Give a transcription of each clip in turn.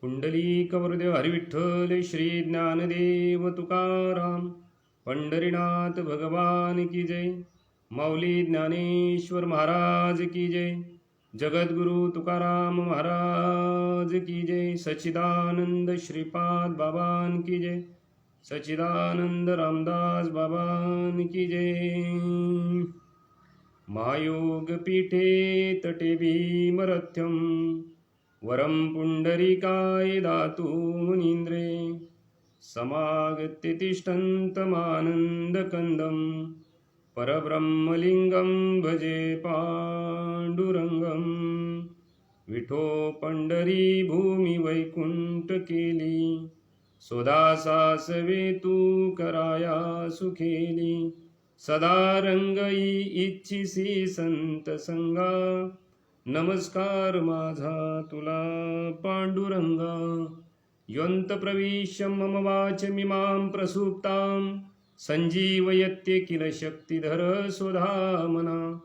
पुंडलीकवरदेव हरिविठ्ठल श्री ज्ञानदेव तुकाराम पंढरीनाथ भगवान की जय। माऊली ज्ञानेश्वर महाराज की जय। जगद्गुरु तुकाराम महाराज की जय। सच्चिदानंद श्रीपाद बाबान की जय। सच्चिदानंद रामदास बाबान की जय। महायोग पीठे तटे भीमरथ्यम वरम पुंडरीकाय दातु मुनीन्द्रे समागत्य तिष्ठन्तमानन्दकन्दं परब्रह्मलिङ्गं भजे पाण्डुरङ्गं। विठो पंढरी भूमि वैकुंठ केली सोदासासवे तू कराया सुखेली। सदा रंगई इच्छिसी संत संगा नमस्कार माझा तुला पांडुरंगा। योऽन्त प्रविश्य मम वाचमिमां प्रसुप्तां संजीवयत्ये किल शक्तिधर सुधामना।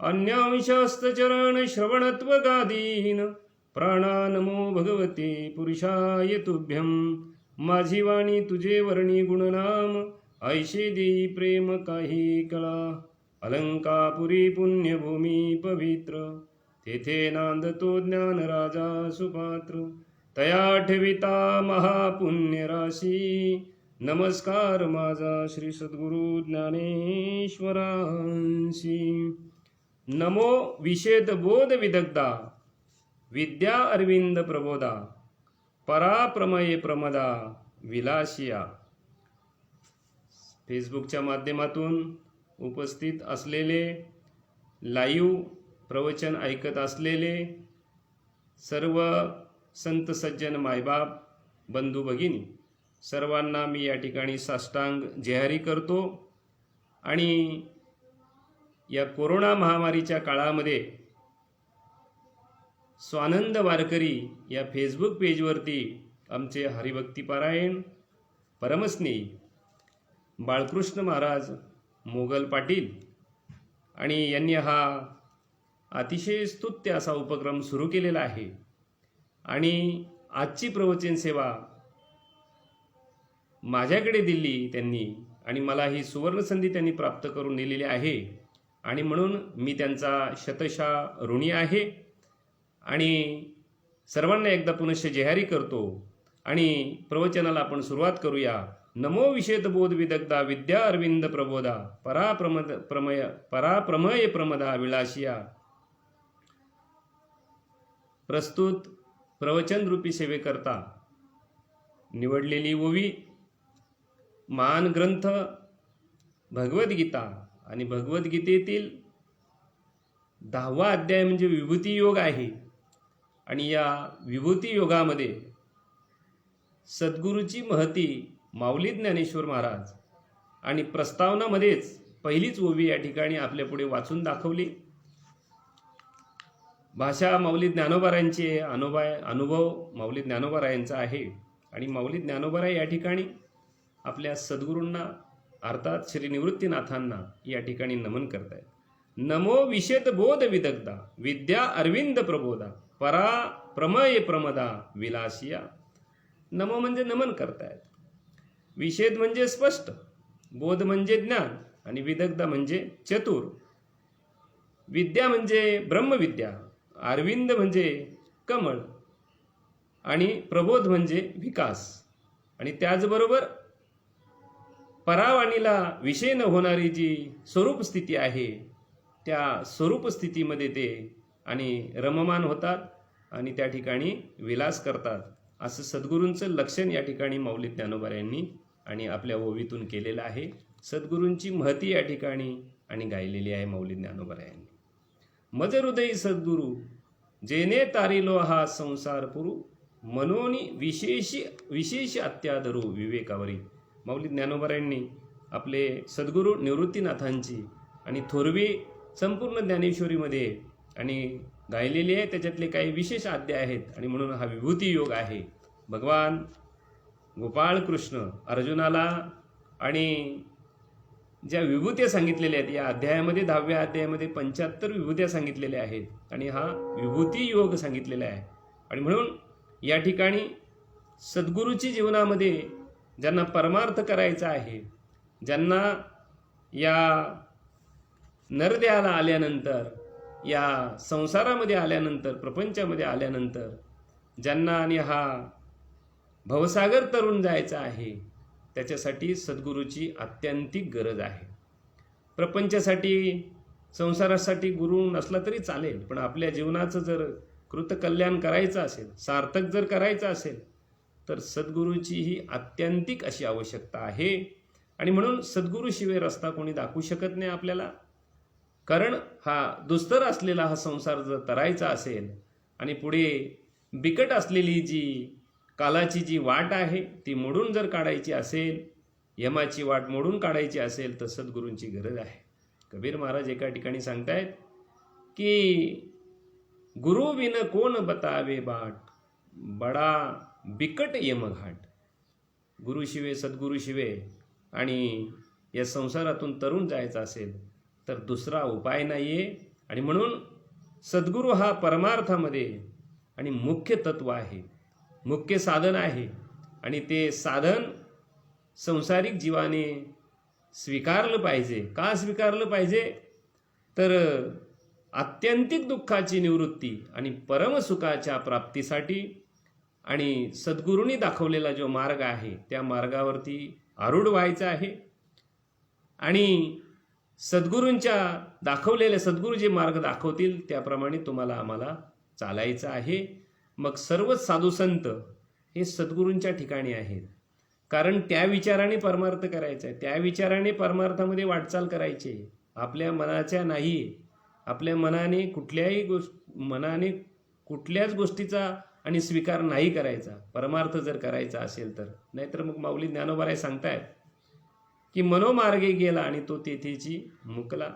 अन्यांशस्तचरण श्रवणत्वगादीन् प्राणानमो भगवते पुरुषाय तुभ्यं। माझी वाणी तुझे वर्णी गुणनाम ऐशे देई प्रेम काही कळा। अलंकापुरी पुण्यभूमी पवित्र तेथे नांदतो ज्ञान राजा सुपात्र। तया ठेविता महापुण्य राशी नमस्कार माझा श्री सद्गुरु ज्ञानेश्वरांशी। नमो विषेद बोध विदग्धा विद्या अरविंद प्रबोधा पराप्रमये प्रमदा विलासिया। फेसबुकच्या माध्यमातून उपस्थित असलेले लाईव्ह प्रवचन ऐकत असलेले सर्व संत सज्जन मायबाप बंधू भगिनी सर्वांना मी या ठिकाणी साष्टांग जेहारी करतो। आणि या कोरोना महामारीच्या काळामध्ये स्वानंद वारकरी या फेसबुक पेजवरती आमचे हरिभक्ती पारायण परमस्नेही बाळकृष्ण महाराज मोगल पाटील आणि यांनी हा अतिशय स्तुत्य असा उपक्रम सुरू केलेला आहे। आणि आजची प्रवचन सेवा माझ्याकडे दिली त्यांनी आणि मला ही सुवर्णसंधी त्यांनी प्राप्त करून दिलेली आहे आणि म्हणून मी त्यांचा शतशः ऋणी आहे। आणि सर्वांना एकदा पुनश्च जेहारी करतो आणि प्रवचनाला आपण सुरुवात करूया। नमो विषेद बोध विदग्धा विद्या अरविंद प्रबोधा पराप्रमय प्रमदा विलासिया। प्रस्तुत प्रवचन रूपी सेवेकरता निवडलेली ओवी महान ग्रंथ भगवद्गीता आणि भगवद्गीतेतील 10वा अध्याय म्हणजे विभूती योग आहे। आणि या विभूती योगामध्ये सद्गुरूची महती माऊली ज्ञानेश्वर महाराज आणि प्रस्तावनामध्येच पहिलीच ओवी या ठिकाणी आपल्या पुढे वाचून दाखवली। भाषा माऊली ज्ञानोबारायांची अनुभव माऊली ज्ञानोबारायांचा आहे आणि माऊली ज्ञानोबाराय या ठिकाणी आपल्या सद्गुरूंना अर्थात श्री निवृत्तीनाथांना या ठिकाणी नमन करतायत। नमो विषेद बोध विदग्धा विद्या अरविंद प्रबोधा पराप्रमय प्रमदा विलासिया। नमो म्हणजे नमन करतायत, विषेद म्हणजे स्पष्ट, बोध म्हणजे ज्ञान आणि विदग्धा म्हणजे चतुर। विद्या म्हणजे ब्रह्मविद्या, अरविंद म्हणजे कमळ आणि प्रबोध म्हणजे विकास। आणि त्याचबरोबर परावाणीला विषय न होणारी जी स्वरूप स्थिती आहे त्या स्वरूप स्थितीमध्ये ते आणि रममान होतात आणि त्या ठिकाणी विलास करतात असं सद्गुरूंचं लक्षण या ठिकाणी माऊली ज्ञानोबारायांनी आणि आपल्या ओवीतून केलेलं आहे। सद्गुरूंची महती या ठिकाणी आणि गायलेली आहे माऊली ज्ञानोबारायांनी। मज हृदयी सद्गुरु जेने तारिलो हा संसार पुरू मनोनी विशेष अत्यादरू विवेकावरी। माऊली ज्ञानोबारायांनी आपले सद्गुरू निवृत्तीनाथांची आणि थोरवी संपूर्ण ज्ञानेश्वरीमध्ये आणि गायलेली आहे, त्याच्यातले काही विशेष अध्याय आहेत आणि म्हणून हा विभूती योग आहे। भगवान गोपाळ कृष्ण अर्जुनाला आणि ज्या विभूत्या सांगितलेल्या आहेत या अध्यायामध्ये 10व्या अध्यायामध्ये 75 विभूत्या सांगितलेल्या आहेत आणि हा विभूती योग सांगितलेला आहे। आणि म्हणून या ठिकाणी सद्गुरूची जीवनामध्ये ज्यांना परमार्थ करायचा आहे, ज्यांना या नरदेहाला आल्यानंतर, या संसारामध्ये आल्यानंतर, प्रपंचामध्ये आल्यानंतर ज्यांना आणि हा भवसागर तरुण जायचा आहे, त्याच्यासाठी सद्गुरूची अत्यंतिक गरज आहे. प्रपंचासाठी, संसारासाठी गुरु नसला तरी चालेल, पण आपल्या जीवनाचं जर कृतकल्याण करायचं असेल, सार्थक जर करायचं असेल, तर सद्गुरूची ही अत्यंतिक अशी आवश्यकता आहे. आणि म्हणून सद्गुरूशिवाय रस्ता कोणी दाखवू शकत नाही आपल्याला. कारण हा दुस्तर असलेला हा संसार जर तरायचा असेल आणि पुढे बिकट असलेली जी कालाची जी वाट आहे ती मोडून जर काढायची असेल, यमाची वाट मोडून काढायची असेल, तर सद्गुरूंची गरज आहे. कबीर महाराज एका ठिकाणी सांगतायत की गुरु विन कोण बतावे बाट, बडा बिकट यमघाट. गुरुशिवे, सद्गुरुशिवे आणि या संसारातून तरुण जायचं असेल तर दुसरा उपाय नाहीये. आणि म्हणून सद्गुरू हा परमार्थामध्ये आणि मुख्य तत्व आहे, मुख्य साधन आहे. आणि ते साधन संसारिक जीवाने स्वीकारलं पाहिजे. का स्वीकारलं पाहिजे? तर आत्यंतिक दुःखाची निवृत्ती आणि परमसुखाच्या प्राप्तीसाठी. आणि सद्गुरूंनी दाखवलेला जो मार्ग आहे त्या मार्गावरती आरूढ व्हायचं आहे. आणि सद्गुरूंच्या दाखवलेले, सद्गुरू जे मार्ग दाखवतील त्याप्रमाणे तुम्हाला आम्हाला चालायचं आहे. मग सर्वच साधुसंत हे सद्गुरूंच्या ठिकाणी आहेत, कारण त्या विचाराने परमार्थ करायचा आहे, त्या विचाराने परमार्थामध्ये वाटचाल करायची आहे. आपल्या मनाच्या नाही, आपल्या मनाने कुठल्याच गोष्टीचा आणि स्वीकार नाही करायचा परमार्थ जर करायचा असेल तर. नाहीतर मग माऊली ज्ञानोबाराय सांगतायत की मनोमार्गे गेला आणि तो तेथेची मुकला.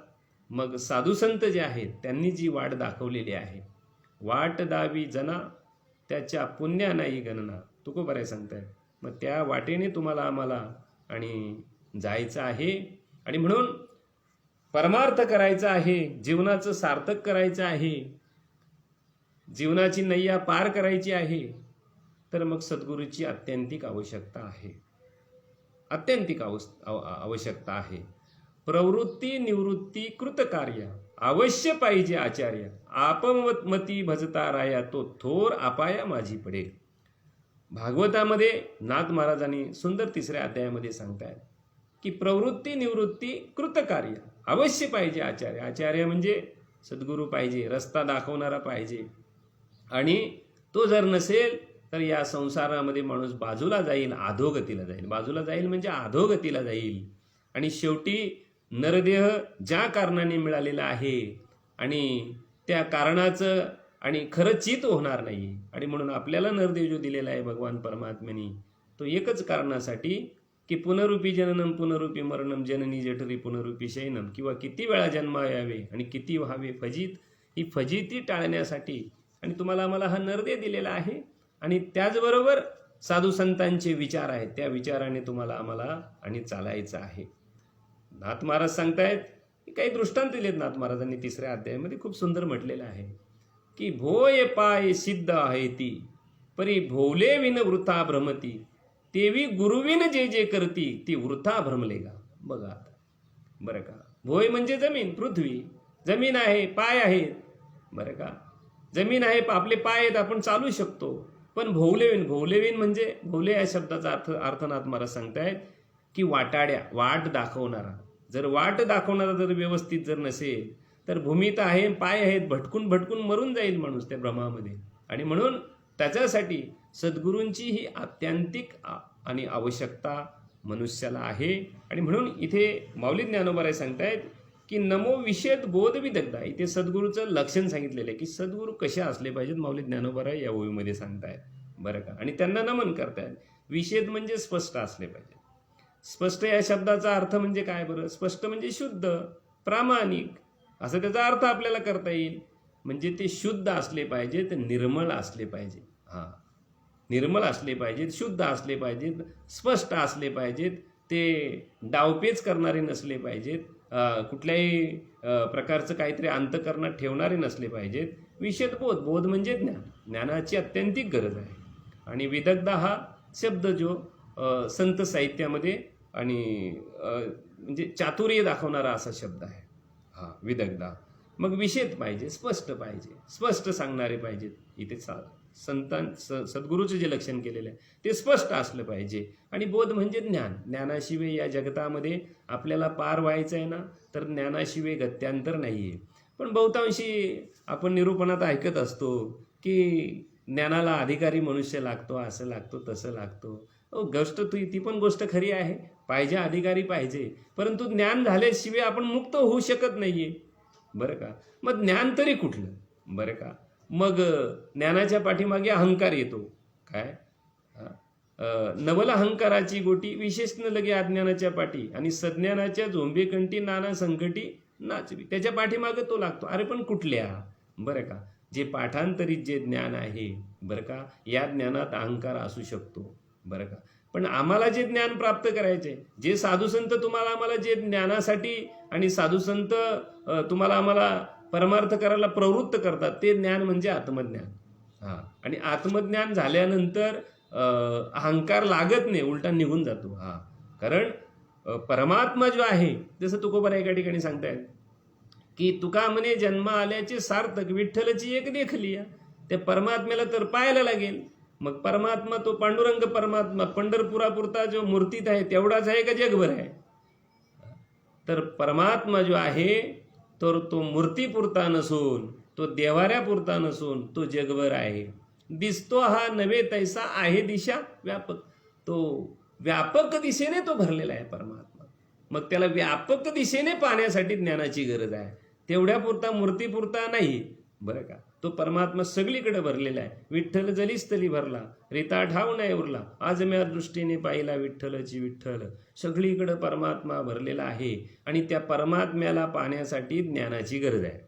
मग साधुसंत जे आहेत त्यांनी जी वाट दाखवलेली आहे, वाट दावी जना त्याच्या पुण्या नाही गणना, तुकोबाराय सांगतायत. मग त्या वाटेने तुम्हाला आम्हाला आणि जायचं आहे. आणि म्हणून परमार्थ करायचा आहे, जीवनाचं सार्थक करायचं आहे, जीवनाची नय्या पार करायची आहे, तर मग सद्गुरूची अत्यंतिक आवश्यकता आहे, अत्यंतिक आवश्यकता आहे. प्रवृत्ती निवृत्ती कृतकार्य अवश्य पाहिजे आचार्य, आपमती भजता राया तो थोर अपाया माझी पडेल. भागवतामध्ये नाथ महाराजांनी सुंदर 3ऱ्या अध्यायामध्ये सांगतायत की प्रवृत्ती निवृत्ती कृतकार्य अवश्य पाहिजे आचार्य. आचार्य म्हणजे सद्गुरू पाहिजे, रस्ता दाखवणारा पाहिजे. आणि तो जर नसेल तर या संसारामध्ये माणूस बाजूला जाईल, अधोगतीला जाईल. बाजूला जाईल म्हणजे अधोगतीला जाईल. आणि शेवटी नरदेह ज्या कारणाने मिळालेला आहे आणि त्या कारणाचं आणि खरं चित होणार नाही. आणि म्हणून आपल्याला नरदेव जो दिलेला आहे भगवान परमात्म्याने, तो एकच कारणासाठी की पुनरुपी जननम पुनरुपी मरणम जननी जठरी पुनरुपी शयनम, किंवा किती वेळा जन्म यावे आणि किती व्हावे फजित, ही फजिती टाळण्यासाठी. आणि तुम्हाला आम्हाला हा नरदेह दिलेला आहे. आणि त्याचबरोबर साधू संतांचे विचार आहेत, त्या विचाराने तुम्हाला आम्हाला आणि चालायचं आहे. नाथ महाराज सांगतायत की काही दृष्टांत दिलेत नाथ महाराजांनी 3ऱ्या अध्यायामध्ये. खूप सुंदर म्हटलेलं आहे की भोय पाय सिद्ध आहे ती, परी भोवले विन वृथा भ्रमती, तेवी गुरुविन जे जे करती ती वृथा भ्रमलेगा. बघा आता, बरं का. भोय म्हणजे जमीन, पृथ्वी, जमीन आहे, पाय आहेत, बरं का. जमीन आहे, आपले पाय आहेत, आपण चालू शकतो. पण भोवलेविन, भोवलेविन म्हणजे, भोवले या शब्दाचा अर्थनाथ महाराज सांगतायत की वाटाड्या, वाट दाखवणारा. जर वाट दाखवणारा जर व्यवस्थित जर नसेल तर भूमी तर आहे, पाय आहेत, भटकून भटकून मरून जाईल माणूस त्या भ्रमामध्ये. आणि म्हणून त्याच्यासाठी सद्गुरूंची ही आत्यंतिक आणि आवश्यकता मनुष्याला आहे. आणि म्हणून इथे माऊली ज्ञानोबाराय सांगतायत की नमो विषेद बोध विदग्धा. इथे सद्गुरूचं लक्षण सांगितलेलं आहे की सद्गुरू कशा असले पाहिजेत, माऊली ज्ञानोबाराय या ओळीमध्ये सांगतायत, बरं का. आणि त्यांना नमन करतायत. विषेद म्हणजे स्पष्ट असले पाहिजे. स्पष्ट या शब्दाचा अर्थ म्हणजे काय बरं? स्पष्ट म्हणजे शुद्ध, प्रामाणिक, असं त्याचा अर्थ आपल्याला करता येईल. म्हणजे ते शुद्ध असले पाहिजेत, निर्मळ असले पाहिजे. हां, निर्मळ असले पाहिजेत, शुद्ध असले पाहिजेत, स्पष्ट असले पाहिजेत, ते डावपेच करणारे नसले पाहिजेत, कुठल्याही प्रकारचं काहीतरी अंतःकरणात ठेवणारे नसले पाहिजेत. विषेद बोध, बोध म्हणजे ज्ञान, ज्ञानाची अत्यंतिक गरज आहे. आणि विदग्धा हा शब्द जो संत साहित्यामध्ये आणि म्हणजे चातुर्य दाखवणारा असा शब्द आहे. हा विदग्धा. मग विषेद पाहिजे, स्पष्ट पाहिजे, स्पष्ट सांगणारे पाहिजेत. इथे सद्गुरूचं जे लक्षण केलेलं आहे ते स्पष्ट असलं पाहिजे. आणि बोध म्हणजे ज्ञान. ज्ञानाशिवाय या जगतामध्ये आपल्याला पार व्हायचं आहे ना, तर ज्ञानाशिवाय गत्यांतर नाही आहे. पण बहुतांशी आपण निरूपणात ऐकत असतो की ज्ञानाला अधिकारी मनुष्य लागतो, असं लागतो, तसं लागतो. गोष्ट ती पण गोष्ट खरी आहे, पाहिजे, अधिकारी पाहिजे. परंतु ज्ञान झाल्याशिवाय आपण मुक्त होऊ शकत नाहीये, बरं का. मग ज्ञान तरी कुठलं, बरं का. मग ज्ञानाच्या पाठीमागे अहंकार येतो. काय नवल अहंकाराची गोटी विशेष न लगे अज्ञानाच्या पाठी, आणि सज्ञानाच्या झोंबेकंठी नाना संकटी नाचवी. त्याच्या पाठीमागे तो लागतो. अरे पण कुठल्या, बरं का. जे पाठांतरित जे ज्ञान आहे, बरं का, या ज्ञानात अहंकार असू शकतो, बरं का. पण आम्हाला जे ज्ञान प्राप्त करायचे, जे साधुसंत तुम्हाला आम्हाला जे ज्ञानासाठी आणि साधुसंत तुम्हाला आम्हाला परमार्थ करायला प्रवृत्त करतात, ते ज्ञान म्हणजे आत्मज्ञान. हा. आणि आत्मज्ञान झाल्यानंतर अहंकार लागत नाही, उलटा निघून जातो. हा. कारण परमात्मा जो आहे, जसं तुकोबा एका ठिकाणी सांगतायत की तुका म्हणे जन्म आल्याचे सार्थक, विठ्ठलची एक देखली. त्या परमात्म्याला तर पाहायला लागेल. मग परमात्मा तो पांडुरंग परमात्मा पंढरपुरापुरता जो मूर्तीत आहे तेवढाच आहे का जगभर आहे? तर परमात्मा जो आहे तर तो मूर्तीपुरता नसून, तो देवाऱ्यापुरता नसून, तो जगभर आहे. दिसतो हा नव्हे तैसा आहे दिशा व्यापक. तो व्यापक दिशेने तो भरलेला आहे परमात्मा. मग त्याला व्यापक दिशेने पाहण्यासाठी ज्ञानाची गरज आहे. तेवढ्यापुरता मूर्तीपुरता नाही, बरं का. तो परमात्मा सगळीकडे भरलेला आहे. विठ्ठल जलीस्थली भरला, रीता ठाव नाही उरला, आज म्या दृष्टीने पाहिला विठ्ठलची विठ्ठल. सगळीकडे परमात्मा भरलेला आहे. आणि त्या परमात्म्याला पाहण्यासाठी ज्ञानाची गरज आहे,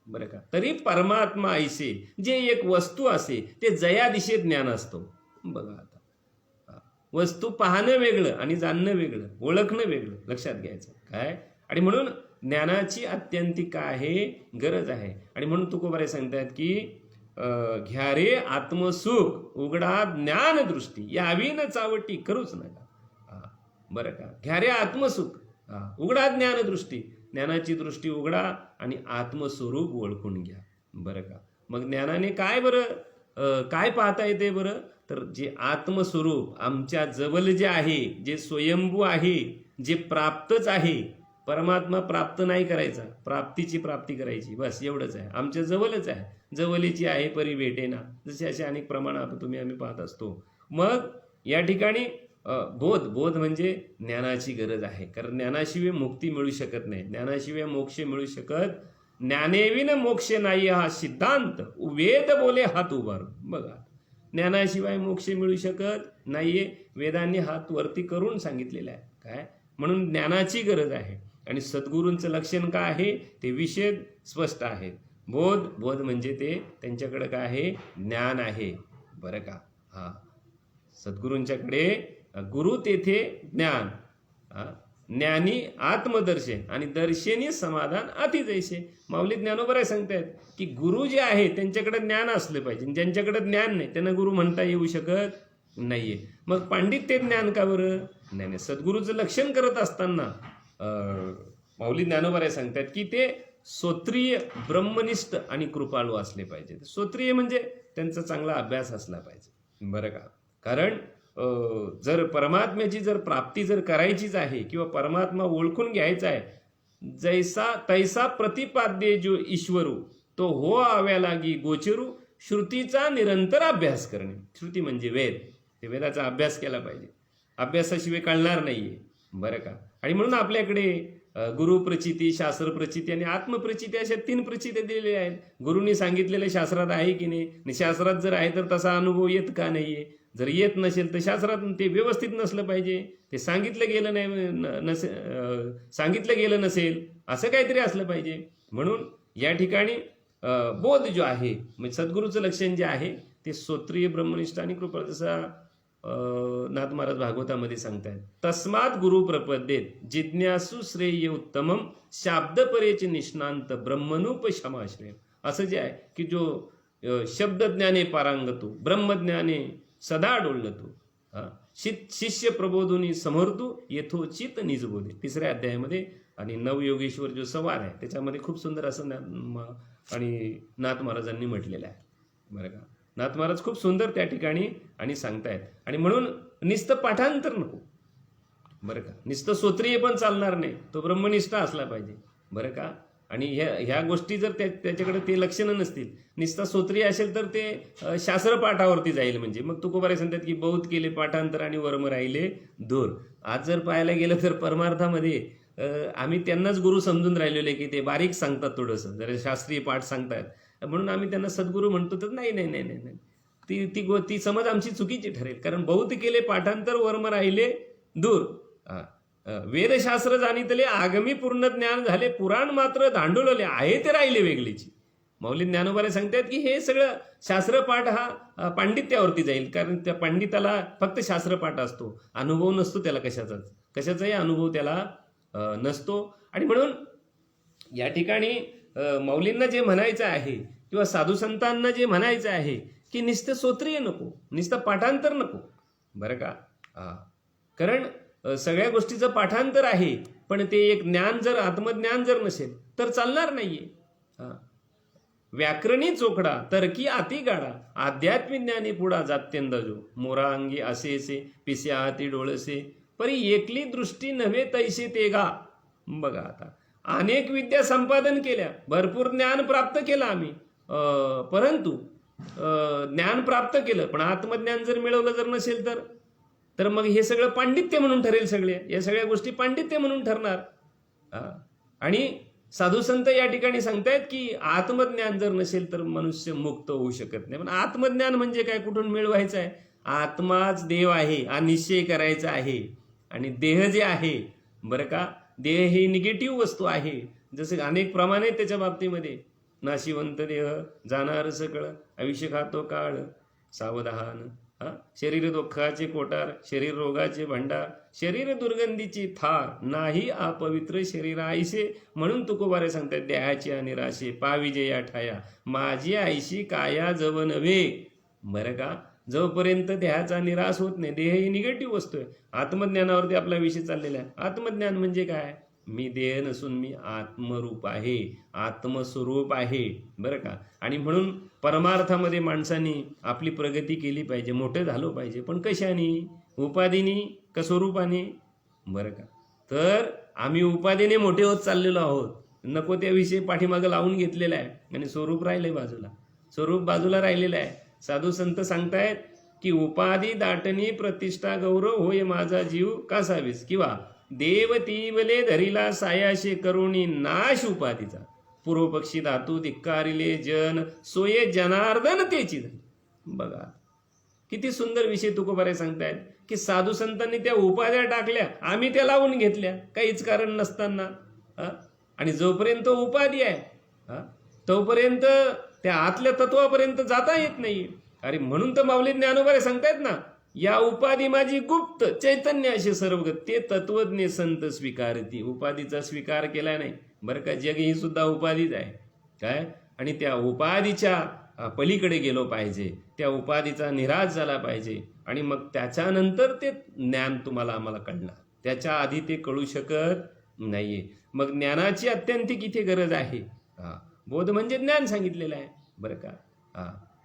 बरं का. तरी परमात्मा ऐसे जे एक वस्तू असे ते जया दिशे ज्ञान असतो. बघा आता, वस्तू पाहणं वेगळं आणि जाणणं वेगळं, ओळखणं वेगळं, लक्षात घ्यायचं काय. आणि म्हणून ज्ञानाची अत्यंतिक आहे, गरज आहे. आणि म्हणून तुकोबारे सांगतात की घ्या रे आत्मसुख उघडा ज्ञान दृष्टी, यावी न चावटी करूच नका. बरं का. घ्या रे आत्मसुख, उघडा ज्ञान दृष्टी, ज्ञानाची दृष्टी उघडा आणि आत्मस्वरूप ओळखून घ्या, बरं का. मग ज्ञानाने काय बरं काय पाहता येते बरं, तर जे आत्मस्वरूप आमच्या जवळ जे आहे, जे स्वयंभू आहे, जे प्राप्तच आहे. परमात्मा प्राप्त नाही करायचा, प्राप्तीची प्राप्ती करायची, बस एवढंच आहे. आमच्या जवळच आहे, जवळची आहे परी भेटेना, जसे असे अनेक प्रमाण आम्ही पाहत असतो. मग या ठिकाणी बोध म्हणजे ज्ञानाची गरज आहे. कारण ज्ञानाशिवाय मुक्ती मिळू शकत नाही, ज्ञानाशिवाय मोक्ष मिळू शकत. ज्ञानेविन मोक्ष नाही हा सिद्धांत, वेद बोले हात उभारून. बघा, ज्ञानाशिवाय मोक्ष मिळू शकत नाहीये, वेदांनी हात वरती करून सांगितलेलं आहे. काय म्हणून ज्ञानाची गरज आहे. आणि सद्गुरूंचं लक्षण काय आहे, ते विषय स्पष्ट आहेत. बोध म्हणजे ते त्यांच्याकडे काय आहे, ज्ञान आहे, बरं का. हा. सद्गुरूंच्याकडे गुरु तेथे ज्ञान, ज्ञानी आत्मदर्शन आणि दर्शनी समाधान अति जैसे. माऊली ज्ञानोबराय सांगतायत की गुरु जे आहे त्यांच्याकडे ज्ञान असलं पाहिजे. ज्यांच्याकडे ज्ञान नाही त्यांना गुरु म्हणता येऊ शकत नाहीये. मग पांडित्य ज्ञान का बरं नाही. सद्गुरूचं लक्षण करत असताना माऊली ज्ञानोबराय सांगतात की ते श्रोत्रिय, ब्रह्मनिष्ठ आणि कृपाळू असले पाहिजे. श्रोत्रिय म्हणजे त्यांचा चांगला अभ्यास असला पाहिजे, बरं का. कारण जर परमात्म्याची जर प्राप्ती जर करायचीच आहे किंवा परमात्मा ओळखून घ्यायचा आहे, जैसा तैसा प्रतिपाद्य जो ईश्वरू, तो हो आव्या लागी गोचरू, श्रुतीचा निरंतर अभ्यास करणे. श्रुती म्हणजे वेद, ते वेदाचा अभ्यास केला पाहिजे. अभ्यासाशिवाय कळणार नाहीये, बरं का. आणि म्हणून आपल्याकडे गुरुप्रचिती, शास्त्रप्रचिती आणि आत्मप्रचिती अशा 3 प्रचित्या दिलेल्या आहेत. गुरुंनी सांगितलेलं शास्त्रात आहे की नाही, आणि शास्त्रात जर आहे तर तसा अनुभव येत का नाहीये. जर येत नसेल तर शास्त्रात ते व्यवस्थित नसलं पाहिजे, ते सांगितलं गेलं नसेल, असं काहीतरी असलं पाहिजे. म्हणून या ठिकाणी बोध जो आहे, म्हणजे सद्गुरूचं लक्षण जे आहे ते श्रोत्रिय, ब्रह्मनिष्ठ आणि कृपा. जसा नाथ महाराज भागवतामध्ये सांगतायत, तस्मात गुरु प्रपदेत जिज्ञासु श्रेय उत्तमम, शाब्द परेचे निष्णांत ब्रह्मनूप क्षमाश्रय. असं जे आहे की जो शब्दज्ञाने पारांगतो, ब्रह्मज्ञाने सदा डोलतो. शिष्य प्रबोधुनी समर्थू यथोचित निजबोधे, 3ऱ्या अध्यायामध्ये. आणि नवयोगेश्वर जो संवाद आहे त्याच्यामध्ये खूप सुंदर असं आणि नाथ महाराजांनी म्हटलेलं आहे, बरं का. नाथ महाराज खूप सुंदर त्या ठिकाणी आणि सांगतायत. आणि म्हणून नुसतं पाठांतर नको, बरं का. नुसतं स्तोत्रीय पण चालणार नाही, तो ब्रह्मनिष्ठ असला पाहिजे, बरं का. आणि ह्या गोष्टी जर त्याच्याकडे ते लक्षणं नसतील, नुसता स्तोत्रीय असेल तर ते शास्त्रपाठावरती जाईल. म्हणजे मग तुकोबाराय सांगतात की बहुत केले पाठांतर आणि वर्म राहिले दूर. आज जर पाहायला गेलं तर परमार्थामध्ये आम्ही त्यांनाच गुरु समजून राहिलेलो आहे की ते बारीक सांगतात, थोडंसं जरा शास्त्रीय पाठ सांगतात, म्हणून आम्ही त्यांना सद्गुरू म्हणतो. तर नाही नाही नाही नाही, ती समज आमची चुकीची ठरेल. कारण बहुत केले पाठांतर वर्म राहिले दूर. वेदशास्त्र जाणितले आगमी पूर्ण ज्ञान झाले, पुराण मात्र धांडुळले आहे ते राहिले वेगळीची. मौली ज्ञानोबाराय सांगतात की हे सगळं शास्त्रपाठ हा पांडित्यावरती जाईल. कारण त्या पंडिताला फक्त शास्त्रपाठ असतो, अनुभव नसतो त्याला, कशाचाही अनुभव त्याला नसतो. आणि म्हणून या ठिकाणी मौलींना जे म्हणायचं आहे किंवा साधू संतांना जे म्हणायचं आहे की नुसतं स्तोत्रीय नको, नुसतं पाठांतर नको, बरं का. कारण सगळ्या गोष्टीचं पाठांतर आहे, पण ते एक ज्ञान जर आत्मज्ञान जर नसेल तर चालणार नाहीये. व्याकरणी चोखडा तर्की आती गाडा, आध्यात्मिक ज्ञानी पुढा जात्यंदा जो, मोरा अंगी असेसे पिसे हाती डोळसे, परी एकली दृष्टी नव्हे तैसे ते गा. बघा आता अनेक विद्या संपादन केल्या, भरपूर ज्ञान प्राप्त केलं आम्ही, परंतु ज्ञान प्राप्त केलं पण आत्मज्ञान जर मिळवलं जर नसेल तर मग हे सगळं पांडित्य म्हणून ठरेल. या सगळ्या गोष्टी पांडित्य म्हणून ठरणार. आणि साधू संत या ठिकाणी सांगतायत की आत्मज्ञान जर नसेल तर मनुष्य मुक्त होऊ शकत नाही. पण आत्मज्ञान म्हणजे काय, कुठून मिळवायचं आहे? आत्माच देव आहे हा निश्चय करायचा आहे. आणि देह जे आहे, बरं का, देह ही निगेटिव्ह वस्तू आहे. जसं अनेक प्रमाण आहेत त्याच्या बाबतीमध्ये. नाशिवंत देह जाणार सकळ, आयुष्य खातो काळ सावधान. शरीर दुःखाचे कोटार, शरीर रोगाचे भंडार, शरीर दुर्गंधीची थार, नाही अपवित्र शरीर आईसे. म्हणून तुकोबाराय सांगतात देहाची अनिराशे पाविजे या ठाया, माझी आईशी काया जव नव्हे. बरं का, जोपर्यंत देहाचा निराश होत नाही, देह ही निगेटिव्ह वस्तू आहे. आत्मज्ञानावरती आपला विषय चाललेला आहे. आत्मज्ञान म्हणजे काय? मी देह नसून मी आत्मरूप आहे, आत्मस्वरूप आहे, बरं का. आणि म्हणून परमार्थामध्ये माणसांनी आपली प्रगती केली पाहिजे, मोठं झालं पाहिजे. पण कशाने? उपाधीने का स्वरूपाने? बरं का. तर आम्ही उपाधीने मोठे होत चाललेलो आहोत, नको त्या विषय पाठीमागं लावून घेतलेला आहे आणि स्वरूप राहिलंय बाजूला, स्वरूप बाजूला राहिलेलं आहे. साधू संत सांगतायत की उपाधी दाटणी प्रतिष्ठा गौरव होय माझा जीव कासावीस, किंवा देव तीवले धरिला सायाशे करुणी नाश उपाधीचा, पूर्वपक्षी धातू धिक्कारिले जन सोये जनार्दन तेची. बघा किती सुंदर विषय तुकोबाराय सांगतायत की साधू संतांनी त्या उपाध्या टाकल्या, आम्ही त्या लावून घेतल्या काहीच कारण नसताना. आणि जोपर्यंत उपाधी आहे तोपर्यंत त्या आतल्या तत्वापर्यंत जाता येत नाही. अरे म्हणून तर माऊली ज्ञानोबाराय सांगतायत ना, या उपाधी माझी गुप्त चैतन्य असे सर्वगत, ते तत्वज्ञ संत स्वीकारती. उपाधीचा स्वीकार केला नाही, बरं का. जग ही सुद्धा उपाधीच आहे काय. आणि त्या उपाधीच्या पलीकडे गेलो पाहिजे, त्या उपाधीचा निराश झाला पाहिजे. आणि मग त्याच्यानंतर ते ज्ञान तुम्हाला आम्हाला कळणार, त्याच्या आधी ते कळू शकत नाहीये. मग ज्ञानाची अत्यंतिक इथे गरज आहे. बोध म्हणजे ज्ञान सांगितलेलं आहे, बरं का.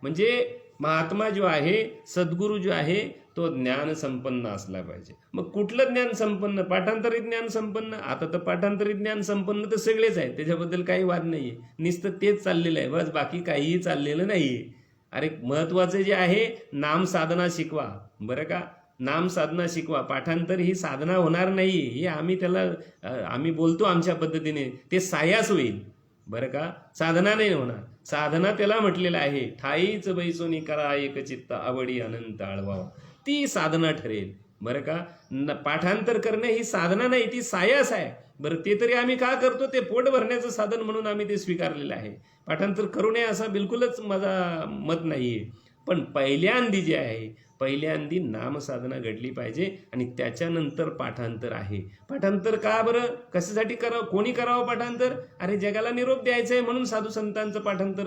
म्हणजे महात्मा जो आहे, सद्गुरू जो आहे, तो ज्ञान संपन्न असला पाहिजे. मग कुठलं ज्ञान संपन्न? पाठांतरित ज्ञान संपन्न. आता तर पाठांतरित ज्ञान संपन्न तर सगळेच आहे, त्याच्याबद्दल काही वाद नाहीये. नुसतं तेच चाललेलं आहे, बस बाकी काहीही चाललेलं नाहीये. अरे महत्वाचं जे आहे, नाम साधना शिकवा, बरं का. नाम साधना शिकवा. पाठांतर ही साधना होणार नाही, हे आम्ही बोलतो आमच्या पद्धतीने, ते सायास होईल, बरं का. साधना नाही होणार. साधना त्याला म्हटलेलं आहे, ठाईच बैसोनी करा एक चित्त आवडी अनंत आळवावा, ती साधना ठरेल, बरं का. पाठांतर करणे ही साधना नाही, ती सायास आहे. बरं, ते तरी आम्ही का करतो? ते पोट भरण्याचं साधन म्हणून आम्ही ते स्वीकारलेलं आहे. पाठांतर करू नये असा बिलकुलच माझा मत नाहीये. पण पहिल्यांदी जे आहे पहिल्यांदी नामसाधना घडली पाहिजे आणि त्याच्यानंतर पाठांतर आहे. पाठांतर का बरं, कशासाठी करावं, कोणी करावं पाठांतर? अरे जगाला निरोप द्यायचा आहे म्हणून साधू संतांचं पाठांतर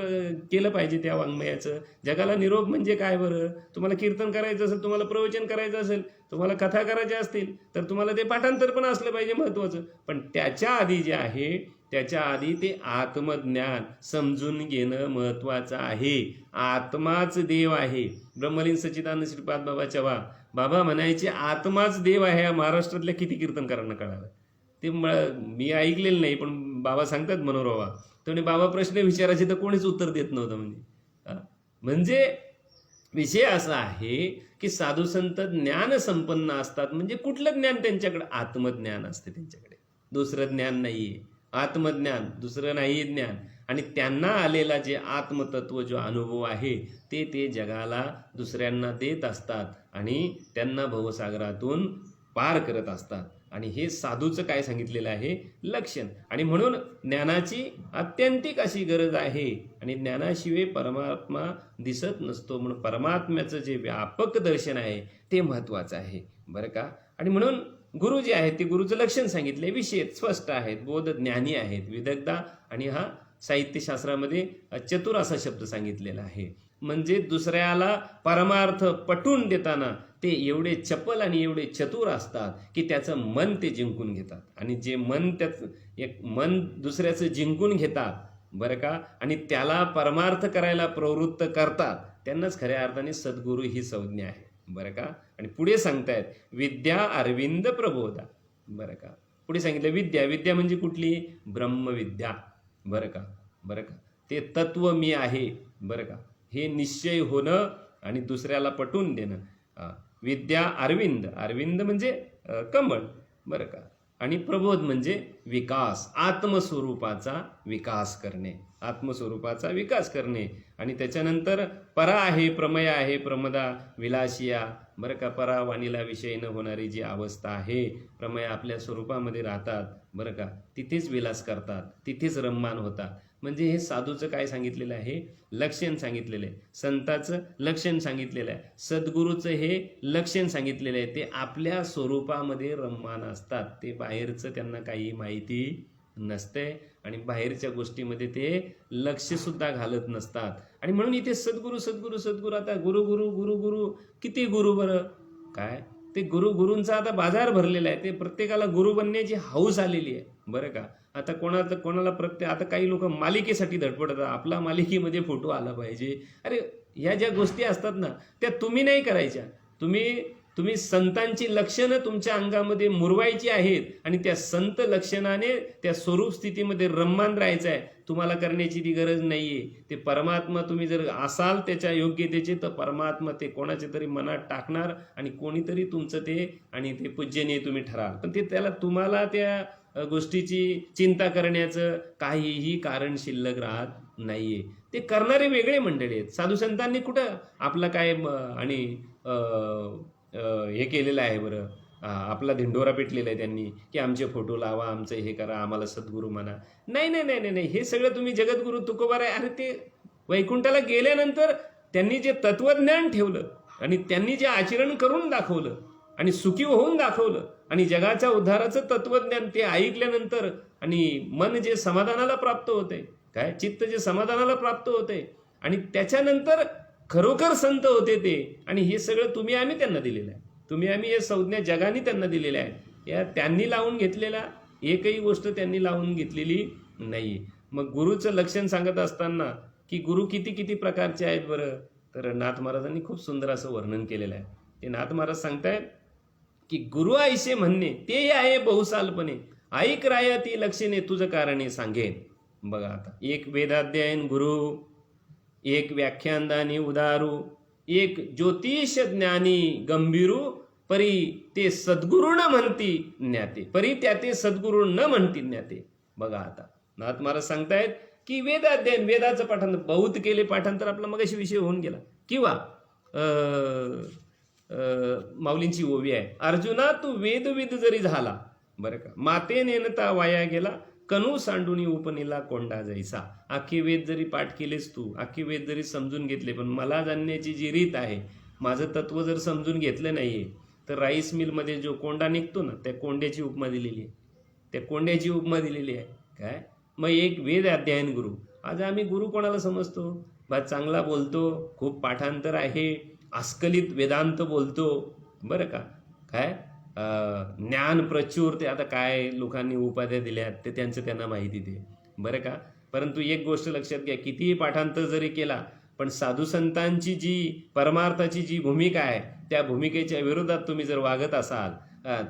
केलं पाहिजे त्या वाङ्मयाचं. जगाला निरोप म्हणजे काय बरं? तुम्हाला कीर्तन करायचं असेल, तुम्हाला प्रवचन करायचं असेल, तुम्हाला कथा करायच्या असतील तर तुम्हाला ते पाठांतर पण असलं पाहिजे महत्त्वाचं. पण त्याच्या आधी जे आहे, त्याच्या आधी ते आत्मज्ञान समजून घेणं महत्त्वाचं आहे. आत्माच देव आहे. ब्रह्मलीन सच्चिदानंद श्रीपाद बाबाच्या बाबा म्हणायचे आत्माच देव आहे. या महाराष्ट्रातल्या किती कीर्तनकारांना कळालं ते मी ऐकलेलं नाही, पण बाबा सांगतात मनोरवा. तर बाबा प्रश्न विचारायचे तर कोणीच उत्तर देत नव्हतं. म्हणजे विषय असा आहे की साधू संत ज्ञान संपन्न असतात. म्हणजे कुठलं ज्ञान त्यांच्याकडे? आत्मज्ञान असते त्यांच्याकडे, दुसरं ज्ञान नाहीये. आत्मज्ञान, दुसरं नाही ज्ञान. आणि त्यांना आलेला जे आत्मतत्व जो अनुभव आहे ते जगाला दुसऱ्यांना देत असतात आणि त्यांना भवसागरातून पार करत असतात. आणि हे साधूचं काय सांगितलेलं आहे? लक्षण. आणि म्हणून ज्ञानाची अत्यंतिक अशी गरज आहे. आणि ज्ञानाशिवाय परमात्मा दिसत नसतो. म्हणून परमात्म्याचं जे व्यापक दर्शन आहे ते महत्त्वाचं आहे बरं का. आणि म्हणून गुरु जे आहेत ते गुरुचं लक्षण सांगितले. विषय स्पष्ट आहेत, बोध ज्ञानी आहेत, विदग्धा. आणि हा साहित्यशास्त्रामध्ये चतुर असा शब्द सांगितलेला आहे. म्हणजे दुसऱ्याला परमार्थ पटवून देताना ते एवढे चपल आणि एवढे चतुर असतात की त्याचं मन ते जिंकून घेतात. आणि जे मन दुसऱ्याचं जिंकून घेतात बरं का, आणि त्याला परमार्थ करायला प्रवृत्त करतात, त्यांनाच खऱ्या अर्थाने सद्गुरू ही संज्ञा आहे बरं का. आणि पुढे सांगतायत विद्या अरविंद प्रबोधा बरं का. पुढे सांगितलं विद्या म्हणजे कुठली? ब्रह्मविद्या बरं का. ते तत्व मी आहे बरं का, हे निश्चय होणं आणि दुसऱ्याला पटवून देणं. विद्या अरविंद म्हणजे कमळ बरं का. आणि प्रबोध म्हणजे विकास, आत्मस्वरूपाचा विकास करणे. आणि त्याच्यानंतर परा आहे, प्रमय आहे, प्रमदा विलासिया बरं का. परा वाणीला विषय न होणारी जी अवस्था आहे, प्रमय आपल्या स्वरूपामध्ये राहतात बरं का, तिथेच विलास करतात, तिथेच रममान होतात. म्हणजे हे साधूचं काय सांगितलेलं आहे? लक्षण सांगितलेलं आहे. संताचं लक्षण सांगितलेलं आहे. सद्गुरूचं हे लक्षण सांगितलेलं आहे. ते आपल्या स्वरूपामध्ये रममान असतात. ते बाहेरचं त्यांना काही माहिती नसते आणि बाहेरच्या गोष्टीमध्ये ते लक्ष सुद्धा घालत नसतात. आणि म्हणून इथे सद्गुरू. आता गुरु किती गुरु बरं काय? ते गुरूंचा आता बाजार भरलेला आहे. ते प्रत्येकाला गुरु बनण्याची हौस आलेली आहे बरं का. आता कोणाला आता काही लोक मालिकेसाठी धडपडतात. आपला मालिकेमध्ये फोटो आला पाहिजे. अरे ह्या ज्या गोष्टी असतात ना त्या तुम्ही नाही करायच्या. तुम्ही संतांची लक्षणं तुमच्या अंगामध्ये मुरवायची आहेत आणि त्या संत लक्षणाने त्या स्वरूप स्थितीमध्ये रममान राहायचं आहे. तुम्हाला करण्याची ती गरज नाहीये. ते परमात्मा तुम्ही जर असाल त्याच्या योग्यतेचे तर परमात्मा ते कोणाच्या तरी मनात टाकणार आणि कोणीतरी तुमचं ते आणि ते पूजनीय तुम्ही ठराल. पण ते तुम्हाला त्या गोष्टीची चिंता करण्याचं काहीही कारण शिल्लक राहत नाहीये. ते करणारे वेगळे मंडळी आहेत. साधू संतांनी कुठं आपला काय आणि हे केलेलं आहे बरं, आपला धिंडोरा पेटलेला आहे त्यांनी की आमचे फोटो लावा, आमचं हे करा, आम्हाला सद्गुरू म्हणा. नाही, हे सगळं तुम्ही जगद्गुरू तुकोबार आहे. अरे ते वैकुंठाला गेल्यानंतर त्यांनी जे तत्वज्ञान ठेवलं आणि त्यांनी जे आचरण करून दाखवलं आणि सुखी होऊन दाखवलं आणि जगाच्या उद्धाराचं तत्वज्ञान ते ऐकल्यानंतर आणि मन जे समाधानाला प्राप्त होते, काय चित्त जे समाधानाला प्राप्त होते आणि त्याच्यानंतर खरोखर संत होते ते. आणि हे सगळं तुम्ही आम्ही त्यांना दिलेलं आहे. आम्ही हे संज्ञा जगाने त्यांना दिलेल्या आहेत. या त्यांनी लावून घेतलेल्या एकही गोष्ट त्यांनी लावून घेतलेली नाही. मग गुरुचं लक्षण सांगत असताना की गुरु किती प्रकारचे आहेत बरं, तर नाथ महाराजांनी खूप सुंदर असं वर्णन केलेलं आहे. ते नाथ महाराज सांगतायत की गुरु आईसे म्हणणे ते आहे बहुसालपणे, ऐक राया ती लक्षणे तुझं कारणे सांगेन. बघा आता, एक वेदाध्ययन गुरु, एक व्याख्यानदानी उदारू, एक ज्योतिष ज्ञानी गंभीरू, परी ते सद्गुरू न म्हणती ज्ञाते, परी त्या ते सद्गुरू न म्हणती ज्ञाते. बघा आता नाथ महाराज सांगतायत की वेदाध्ययन, वेदाचं पाठांतर बहुत केले पाठांतर, आपला मगाशी विषय होऊन गेला. किंवा माऊलींची ओवी आहे, अर्जुना तू वेदविद जरी झाला बरं का, माते नेनता वाया गेला, कनू सांडुनी उपनीला कोंडा जैसा. आखे वेद जरी पाठ केलेस तू, आखे वेद जरी समजून घेतले, पण मला जाणण्याची जी रीत आहे, माझं तत्व जर समजून घेतलं नाहीये तर राईस मिलमध्ये जो कोंडा निघतो ना, त्या कोंड्याची उपमा दिलेली आहे. त्या कोंड्याची उपमा दिलेली आहे. काय मग एक वेद अध्ययन गुरु. आज आम्ही गुरु कोणाला समजतो? बा चांगला बोलतो, खूप पाठांतर आहे, अस्खलित वेदांत बोलतो, बरं का. काय ज्ञान प्रचूर, ते आता काय लोकांनी उपाध्या दिल्यात ते त्यांचं त्यांना माहिती ते, बरं का. परंतु एक गोष्ट लक्षात घ्या, कितीही पाठांतर जरी केला पण साधू संतांची जी परमार्थाची जी भूमिका आहे त्या भूमिकेच्या विरोधात तुम्ही जर वागत असाल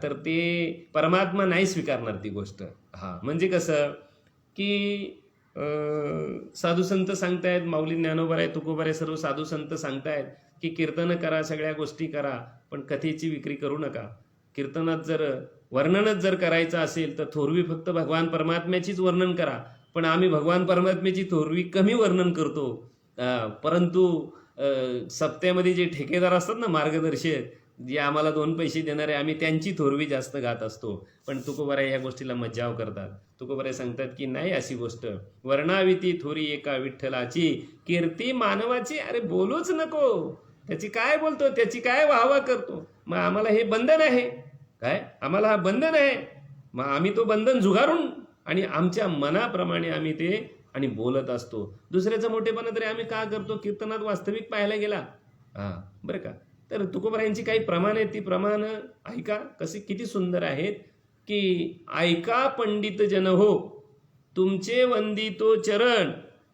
तर ते परमात्मा नाही स्वीकारणार ती गोष्ट. म्हणजे कसं की साधू संत सांगतायत, माऊली ज्ञानोबा तुकोबा सर्व साधू संत सांगतायत की कीर्तन करा, सगळ्या गोष्टी करा, पण कथेची विक्री करू नका. कीर्तनात जर वर्णनच जर करायचं असेल तर थोरवी फक्त भगवान परमात्म्याचीच वर्णन करा. पण आम्ही भगवान परमात्म्याची थोरवी कमी वर्णन करतो. परंतु सप्त्यामध्ये जे ठेकेदार असतात ना, मार्गदर्शक, जे आम्हाला 2 पैसे देणारे, आम्ही त्यांची थोरवी जास्त गात असतो. पण तुकोबाराय या गोष्टीला मज्जाव करतात. तुकोबाराय सांगतात की नाही अशी गोष्ट. वर्णाविती थोरी एका विठ्ठलाची, कीर्ती मानवाची. अरे बोलूच नको, त्याची काय बोलतो, त्याची काय वाहवा करतो. मग आम्हाला हे बंधन आहे काय, आम्हाला हा बंधन आहे. मग आम्ही तो बंधन झुगारून आणि आमच्या मनाप्रमाणे आम्ही ते आणि बोलत असतो. दुसऱ्याचं मोठेपणा तरी आम्ही का करतो? कीर्तनात वास्तविक पाहायला गेला बरं का, तर तुकोबारायांची काही प्रमाण आहेत, ती प्रमाण ऐका कसे किती सुंदर आहेत. की ऐका पंडित जन हो, तुमचे वंदितो चरण,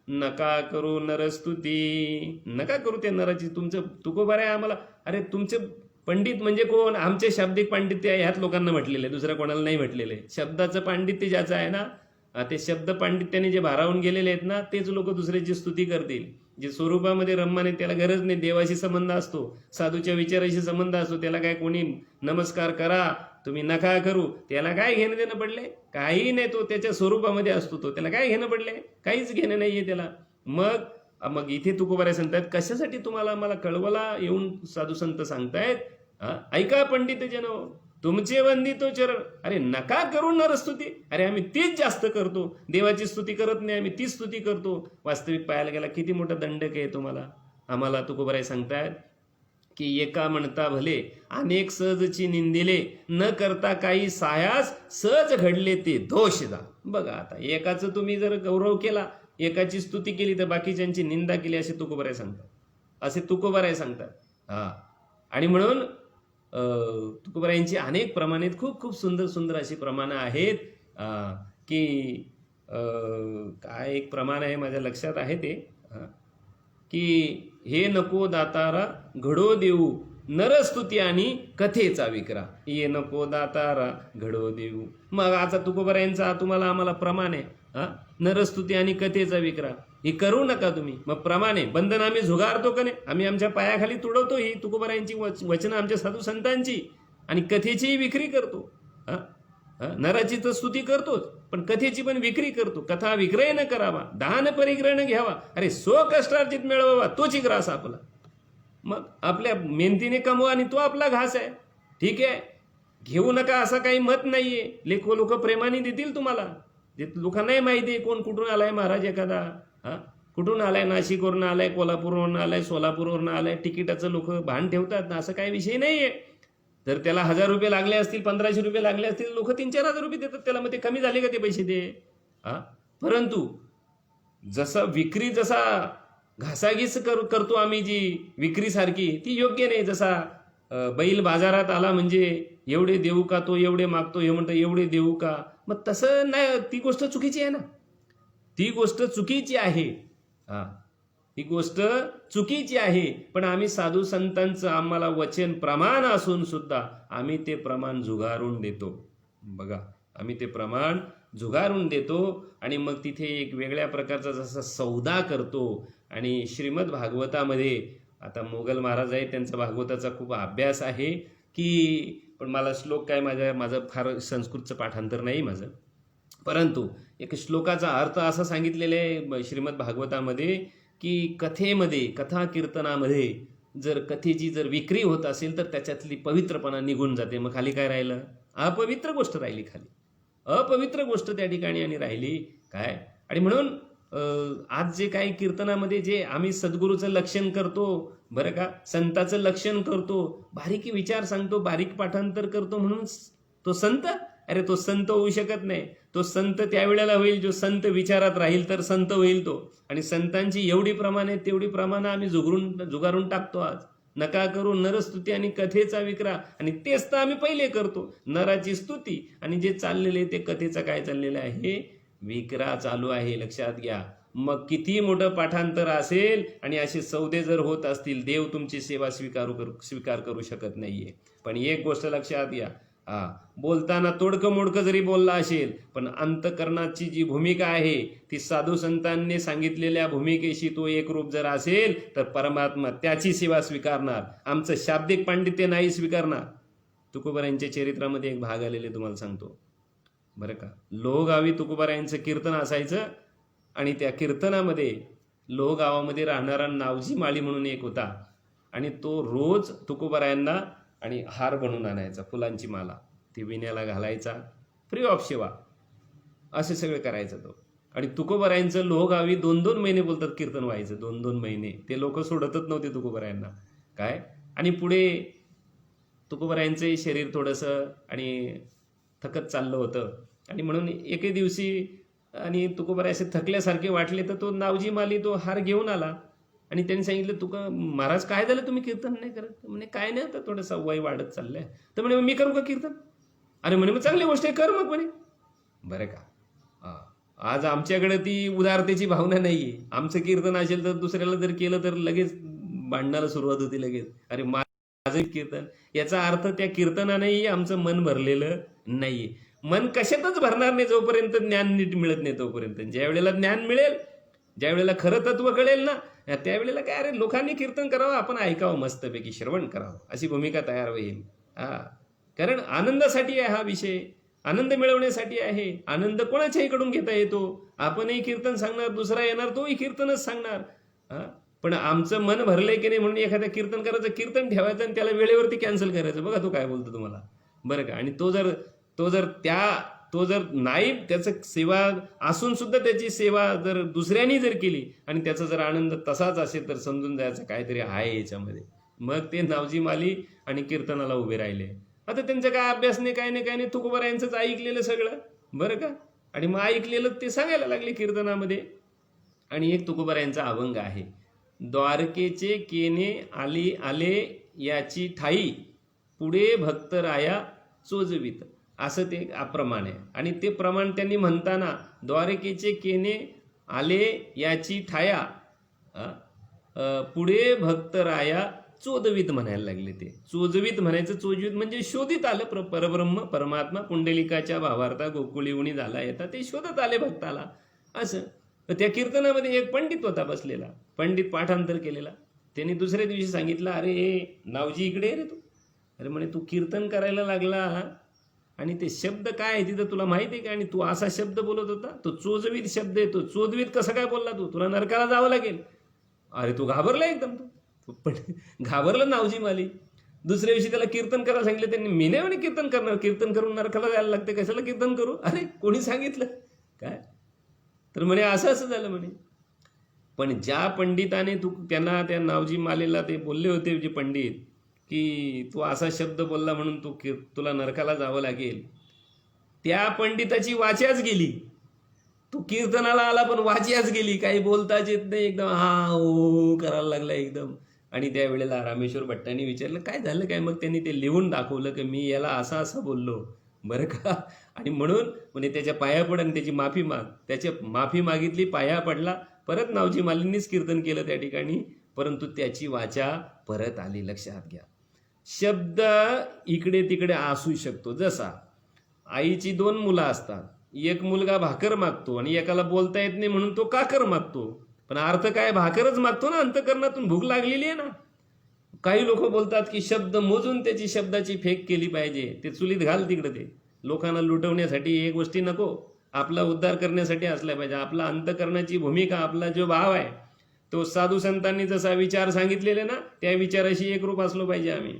नका करू नरस्तुती. नका करू त्या नराची. तुमचं तुकोबाराय आम्हाला, अरे तुमचे पंडित म्हणजे कोण? आमचे शाब्दिक पांडित्य ह्यात लोकांना म्हटलेलं आहे, दुसऱ्या कोणाला नाही म्हटलेलं आहे. शब्दाचं पांडित्य ज्याचं आहे ना, ते शब्द पांडित्याने जे भारावून गेलेले आहेत ना, तेच लोक दुसऱ्याची स्तुती करतील. जे स्वरूपामध्ये रम्माने, त्याला गरज नाही, देवाशी संबंध असतो, साधूच्या विचाराशी संबंध असतो, त्याला काय कोणी नमस्कार करा तुम्ही नका करू, त्याला काय घेणं देणं पडले? काही नाही, तो त्याच्या स्वरूपामध्ये असतो, तो त्याला काय घेणं पडले? काहीच घेणं नाहीये त्याला. मग इथे तुकोबाराय सांगतायत, कशासाठी तुम्हाला मला कळवला येऊन साधू संत सांगतायत, ऐका पंडित जन तुमचे वंदितो चरण. अरे नका करू नरस्तुती. अरे आम्ही तीच जास्त करतो, देवाची स्तुती करत नाही, आम्ही तीच स्तुती करतो. वास्तविक पाहायला गेला किती मोठा दंडक आहे तुम्हाला. आम्हाला तुकोबाराय सांगतायत की एका म्हणता भले, अनेक सहजची निंदिले, न करता काही सायास, सहज घडले ते दोष जा. बघा आता, एकाचं तुम्ही जर गौरव केला, एकाची स्तुती केली तर बाकीच्यांची निंदा केली, असे तुकोबाराय सांगतात. असे तुकोबाराय सांगतात. आणि म्हणून तुकोबारायांची अनेक प्रमाण आहेत, खूप खूप सुंदर सुंदर अशी प्रमाणं आहेत. की काय एक प्रमाण आहे माझ्या लक्षात आहे ते, की हे नको दातारा घडो देऊ, नरस्तुती आणि कथेचा विक्रा. ये नको दातारा घडो देऊ. मग आता तुकोबारायांचा तुम्हाला आम्हाला प्रमाण आहे, नरस्तुती आणि कथेचा विक्रा, ही करू नका तुम्ही. मग प्रमाणे बंधन आम्ही झुगारतो का नाही? आम्ही आमच्या पायाखाली तुडवतो ही तुकोबारायांची वचनं, आमच्या साधू संतांची, आणि कथेचीही विक्री करतो. नराची तर स्तुती करतोच, पण कथेची पण विक्री करतो. कथा विक्रय न करावा, दान परिग्रह न घ्यावा, अरे कष्टार्जित मिळवावा, तोची ग्रास आपला. मग आपल्या मेहनतीने कमवा आणि तो आपला घास आहे. ठीक आहे, घेऊ नका असं काही मत नाहीये. लोक प्रेमाने देतील तुम्हाला. लोकांनाही माहिती आहे कोण कुठून आलाय महाराज एखादा, कुठून आलाय, नाशिकवरून आलाय, कोल्हापूरवरून आलाय, सोलापूरवरून आलाय, तिकिटाचं लोक भान ठेवतात ना, असं काही विषय नाहीये. जर त्याला 1000 रुपये लागले असतील, 1500 रुपये लागले असतील, लोक 3-4 रुपये देतात त्याला. मग ते कमी झाले का ते पैसे ते? परंतु जसं विक्री, जसा घासाघीस करतो आम्ही जी विक्री सारखी, ती योग्य नाही. जसा बैल बाजारात आला म्हणजे एवढे देऊ का, तो एवढे मागतो, हे म्हणतो एवढे देऊ का, मग तसं नाही. ती गोष्ट चुकीची आहे ना, ती गोष्ट चुकीची आहे. ही गोष्ट चुकीची आहे. पण आम्ही साधू संतांचं आम्हाला वचन प्रमाण असून सुद्धा आम्ही ते प्रमाण झुगारून देतो. बघा, आम्ही ते प्रमाण झुगारून देतो आणि मग तिथे एक वेगळ्या प्रकारचा जसा सौदा करतो. आणि श्रीमद भागवतामध्ये, आता मोगल महाराज आहेत, त्यांचा भागवताचा खूप अभ्यास आहे, की पण मला श्लोक काय, माझं फार संस्कृतचं पाठांतर नाही माझं, परंतु एक श्लोकाचा अर्थ असा सांगितलेला आहे श्रीमद भागवतामध्ये, की कथेमध्ये, कथा कीर्तनामध्ये जर कथेची जर विक्री होत असेल तर त्याच्यातली पवित्रपणा निघून जाते. मग खाली काय राहिलं? अपवित्र गोष्ट राहिली खाली, अपवित्र गोष्ट त्या ठिकाणी आणि राहिली काय. आणि म्हणून आज जे काही कीर्तनामध्ये जे आम्ही सद्गुरूचं लक्षण करतो, बरं का. संताचं लक्षण करतो, बारीक विचार सांगतो, बारीक पाठांतर करतो, म्हणून तो संत. अरे तो संत होऊ शकत नाही. तो संत त्यावेळेला होईल जो संत विचारात राहील, तर संत होईल तो. आणि संतांची एवढी प्रमाण आहेत तेवढी प्रमाणं आम्ही जुगारून टाकतो आज. नका करू नरस्तुती आणि कथेचा विक्रा, आणि तेच तर आम्ही पहिले करतो, नराची स्तुती. आणि जे चाललेले ते कथेचं काय चाललेलं आहे, विक्रा चालू आहे, लक्षात घ्या. मग किती मोठं पाठांतर असेल आणि असे सौदे जर होत असतील, देव तुमची सेवा स्वीकार करू शकत नाहीये. पण एक गोष्ट लक्षात घ्या, बोलताना तोडकं मोडकं जरी बोलला असेल, पण अंतकरणाची जी भूमिका आहे ती साधू संतांनी सांगितलेल्या भूमिकेशी तो एक रूप जर असेल, तर परमात्मा त्याची सेवा स्वीकारणार, आमचं शाब्दिक पांडित्य नाही स्वीकारणार. तुकोबारायांच्या चरित्रामध्ये एक भाग आलेले तुम्हाला सांगतो बरं का. लोहगावी तुकोबारायांचं कीर्तन असायचं, आणि त्या कीर्तनामध्ये लोहगावामध्ये राहणारा नावजी माळी म्हणून एक होता, आणि तो रोज तुकोबारायांना आणि हार बनवून आणायचा, फुलांची माला ती विण्याला घालायचा, फ्री ऑफ सेवा, असे सगळे करायचं तो. आणि तुकोबारायांचं लोहगावी 2-2 महिने बोलतात कीर्तन व्हायचं, 2-2 महिने. ते लोक सोडतच नव्हते तुकोबारायांना काय. आणि पुढे तुकोबारायांचंही शरीर थोडंसं आणि थकत चाललं होतं, आणि म्हणून एके दिवशी आणि तुकोबाराय असे थकल्यासारखे वाटले, तर तो नावजी माली तो हार घेऊन आला, आणि त्यांनी सांगितलं, तुका महाराज काय झालं, तुम्ही कीर्तन नाही करत? म्हणे काय नाही, आता थोडंसं वय वाढत चाललंय. तर म्हणे मी करू का कीर्तन? अरे म्हणे मग चांगली गोष्ट आहे, कर मग म्हणे. बरं का, आज आमच्याकडे ती उदारतेची भावना नाहीये. आमचं कीर्तन असेल तर दुसऱ्याला जर केलं तर लगेच भांडणाला सुरुवात होती लगेच. अरे माझं कीर्तन, याचा अर्थ त्या कीर्तनानेही आमचं मन भरलेलं नाहीये. मन कशातच भरणार नाही जोपर्यंत ज्ञान नीट मिळत नाही तोपर्यंत. ज्या वेळेला ज्ञान मिळेल, ज्या वेळेला खरं तत्व कळेल ना, त्यावेळेला काय, अरे लोकांनी कीर्तन करावं, आपण ऐकावं, मस्तपैकी श्रवण करावं, अशी भूमिका तयार होईल. कारण आनंदासाठी आहे हा विषय, आनंद मिळवण्यासाठी आहे. आनंद कोणाच्याही कडून घेता येतो. आपणही कीर्तन सांगणार, दुसरा येणार तोही कीर्तनच सांगणार. पण आमचं मन भरलंय की नाही म्हणून एखाद्या कीर्तन करायचं, कीर्तन ठेवायचं आणि त्याला वेळेवरती कॅन्सल करायचं. बघा तो काय बोलतो तुम्हाला, बरं का. आणि तो जर नाही, त्याचं सेवा असून सुद्धा त्याची सेवा जर दुसऱ्यांनी जर केली आणि त्याचा जर आनंद तसाच असेल, तर समजून जायचं काहीतरी आहे याच्यामध्ये. मग ते नावजी माली आणि कीर्तनाला उभे राहिले. आता त्यांचा काय अभ्यास नाही, काय नाही, तुकोबारायांचंच ऐकलेलं सगळं, बरं का. आणि मग ऐकलेलं ते सांगायला लागले कीर्तनामध्ये. आणि एक तुकोबारायांचा अभंग आहे, द्वारकेचे केने आले याची ठाई, पुढे भक्त राया चोजवीत, असं ते अप्रमाण आहे. आणि ते प्रमाण त्यांनी म्हणताना द्वारकेचे केने आले याची ठाया, पुढे भक्त राया चोदवीत म्हणायला लागले. ते चोजवीत म्हणायचं, चोजवीत म्हणजे शोधित आलं परब्रह्म परमात्मा, पुंडलिकाच्या भावार्था गोकुळी उणी झाला येतात, ते शोधत आले भक्ताला असं. तर त्या कीर्तनामध्ये एक पंडित होता बसलेला, पंडित पाठांतर केलेला. त्यांनी दुसऱ्या दिवशी सांगितलं, अरे नावजी इकडे रे तू. अरे म्हणे तू कीर्तन करायला लागला आणि ते शब्द काय आहे तिथं तुला माहिती आहे का? आणि तू असा शब्द बोलत होता, तो चोजवीत शब्द आहे, तो चोदवीत कसं काय बोलला तू? तुला नरकाला जावं लागेल. अरे तू घाबरला एकदम, तू पण घाबरलं नावजी माली. दुसऱ्या दिवशी त्याला कीर्तन करायला सांगितलं त्यांनी. मी नाही म्हणे कीर्तन करणार, कीर्तन करून नरकाला जायला लागते, कशाला कीर्तन करू? अरे कोणी सांगितलं काय? तर म्हणे असं झालं म्हणे. पण ज्या पंडिताने त्यांना त्या नावजी मालेला ते बोलले होते जे पंडित, की तू असा शब्द बोलला म्हणून तुला नरकाला जावं लागेल, त्या पंडिताची वाच्याच गेली. तू कीर्तनाला आला पण वाच्याच गेली, काही बोलताच येत नाही, एकदम हा ओ करायला लागला एकदम. आणि त्यावेळेला रामेश्वर भट्टांनी विचारलं काय झालं काय? मग त्यांनी ते लिहून दाखवलं की मी याला असं बोललो, बरं का. आणि म्हणून म्हणजे त्याच्या पाया पड आणि त्याची माफी माग. त्याच्या माफी मागितली, पाया पडला. परत नावजी मालींनीच कीर्तन केलं त्या ठिकाणी, परंतु त्याची वाचा परत आली. लक्षात घ्या, शब्द इकडे तिकडे असू शकतो. जसा आईची 2 मुलं असतात, एक मुलगा भाकर मागतो आणि एकाला बोलता येत नाही म्हणून तो काकर मागतो, पण अर्थ काय? भाकरच मागतो ना, अंतकरणातून भूक लागलेली आहे ना. काही लोक बोलतात की शब्द मोजून त्याची शब्दाची फेक केली पाहिजे, ते चुलीत घाल तिकडे. ते लोकांना लुटवण्यासाठी हे गोष्टी नको, आपला उद्धार करण्यासाठी असला पाहिजे. आपला अंतकरणाची भूमिका, आपला जो भाव आहे तो साधू संतांनी जसा विचार सांगितलेले ना, त्या विचाराशी एकरूप असलो पाहिजे. आम्ही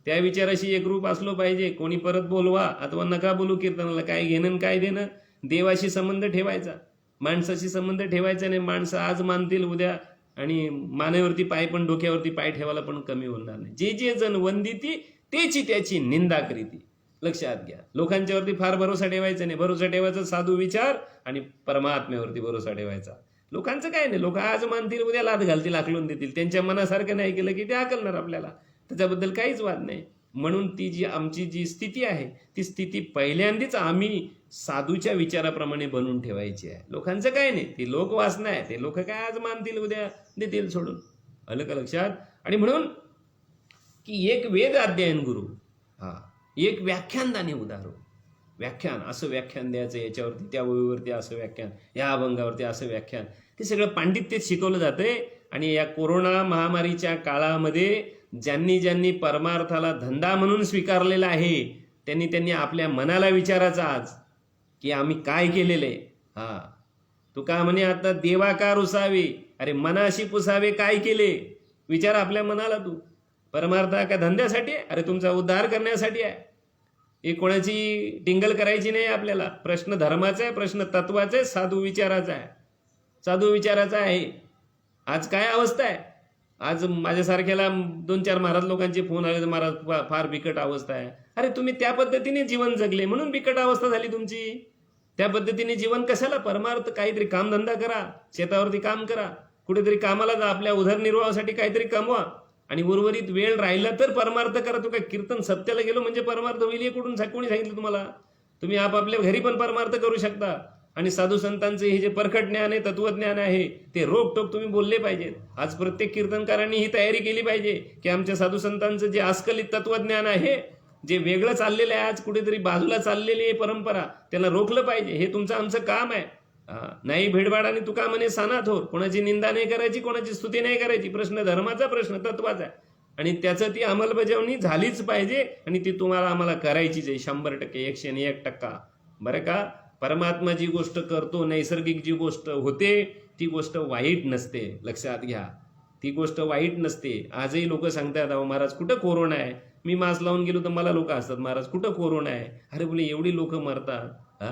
त्या विचाराशी एकरूप असलो पाहिजे. कोणी परत बोलवा अथवा नका बोलू, कीर्तनाला काय घेणं काय देणं. देवाशी संबंध ठेवायचा, माणसाशी संबंध ठेवायचा नाही. माणसं आज मानतील, उद्या आणि मानेवरती पाय पण डोक्यावरती पाय ठेवायला पण कमी होणार नाही. जे जे जण वंदिती तेची त्याची निंदा करीती. लक्षात घ्या. लोकांच्यावरती फार भरोसा ठेवायचा नाही. भरोसा ठेवायचा साधू विचार आणि परमात्म्यावरती भरोसा ठेवायचा. लोकांचं काय नाही, लोक आज मानतील उद्या लाद घालतील, आकलून देतील. त्यांच्या मनासारखं नाही केलं की ते आकलणार आपल्याला, त्याच्याबद्दल काहीच वाद नाही. म्हणून ती जी आमची जी स्थिती आहे ती स्थिती पहिल्यांदाच आम्ही साधूच्या विचाराप्रमाणे बनवून ठेवायची आहे. लोकांचं काय नाही, ते लोकवासना आहे. ते लोक काय आज मानतील उद्या देतील सोडून. आलं का लक्षात? आणि म्हणून की एक वेद अध्ययन गुरु, एक व्याख्यानदानी उदाहरण. व्याख्यान असं व्याख्यान द्यायचं, याच्यावरती त्या ओळीवरती असं व्याख्यान, या अभंगावरती असं व्याख्यान, ते सगळं पांडित्येत शिकवलं जातंय. आणि या कोरोना महामारीच्या काळामध्ये ज्यांनी ज्यांनी परमार्थाला धंदा म्हणून स्वीकारलेला आहे त्यांनी आपल्या मनाला विचारायचं आज की आम्ही काय केलेलं आहे. तू का म्हणे आता देवा का रुसावे, अरे मनाशी पुसावे काय केले, विचार आपल्या मनाला. तू परमार्थ का धंद्यासाठी आहे? अरे तुमचा उद्धार करण्यासाठी आहे. हे कोणाची टिंगल करायची नाही आपल्याला. प्रश्न धर्माचा आहे, प्रश्न तत्वाचा आहे, साधू विचाराचा आहे. साधू विचाराचा आहे. आज काय अवस्था आहे? आज माझ्यासारख्याला 2-4 महाराज लोकांचे फोन आले, महाराज फार बिकट अवस्था आहे. अरे तुम्ही त्या पद्धतीने जीवन जगले म्हणून बिकट अवस्था झाली तुमची. त्या पद्धतीने जीवन कशाला? परमार्थ काहीतरी कामधंदा करा, शेतावरती काम करा, कुठेतरी कामाला जा, आपल्या उदरनिर्वाहासाठी काहीतरी कमवा, आणि उर्वरित वेळ राहिला तर परमार्थ करा. तू काय कीर्तन सत्याला गेलो म्हणजे परमार्थ होईल हे कुठून कोणी सांगितलं तुम्हाला? तुम्ही आपापल्या घरी पण परमार्थ करू शकता. आणि साधू संतांचे हे जे परखड ज्ञान आहे, तत्वज्ञान आहे, ते रोकटोक तुम्ही बोलले पाहिजेत. आज प्रत्येक कीर्तनकारांनी ही तयारी केली पाहिजे की आमच्या साधू संतांचं जे अस्खलित तत्वज्ञान आहे, जे वेगळं चाललेलं आहे, आज कुठेतरी बाजूला चाललेली आहे परंपरा, त्याला रोखलं पाहिजे. हे तुमचं आमचं काम आहे. नाही भेडबाडाने तुका म्हणे साना थोर, कोणाची निंदा नाही करायची, कोणाची स्तुती नाही करायची. प्रश्न धर्माचा, प्रश्न तत्वाचा आहे. आणि त्याचं ती अंमलबजावणी झालीच पाहिजे. आणि ती तुम्हाला आम्हाला करायचीच आहे 100%, 101%. बरं का? परमात्मा जी गोष्ट करतो, नैसर्गिक जी गोष्ट होते, ती गोष्ट वाईट नसते. लक्षात घ्या, ती गोष्ट वाईट नसते. आजही लोक सांगतात, अहो महाराज कुठं कोरोना आहे, मी मास्क लावून गेलो तर मला लोक असतात, महाराज कुठं कोरोना आहे. अरे बोले एवढी लोक मरतात.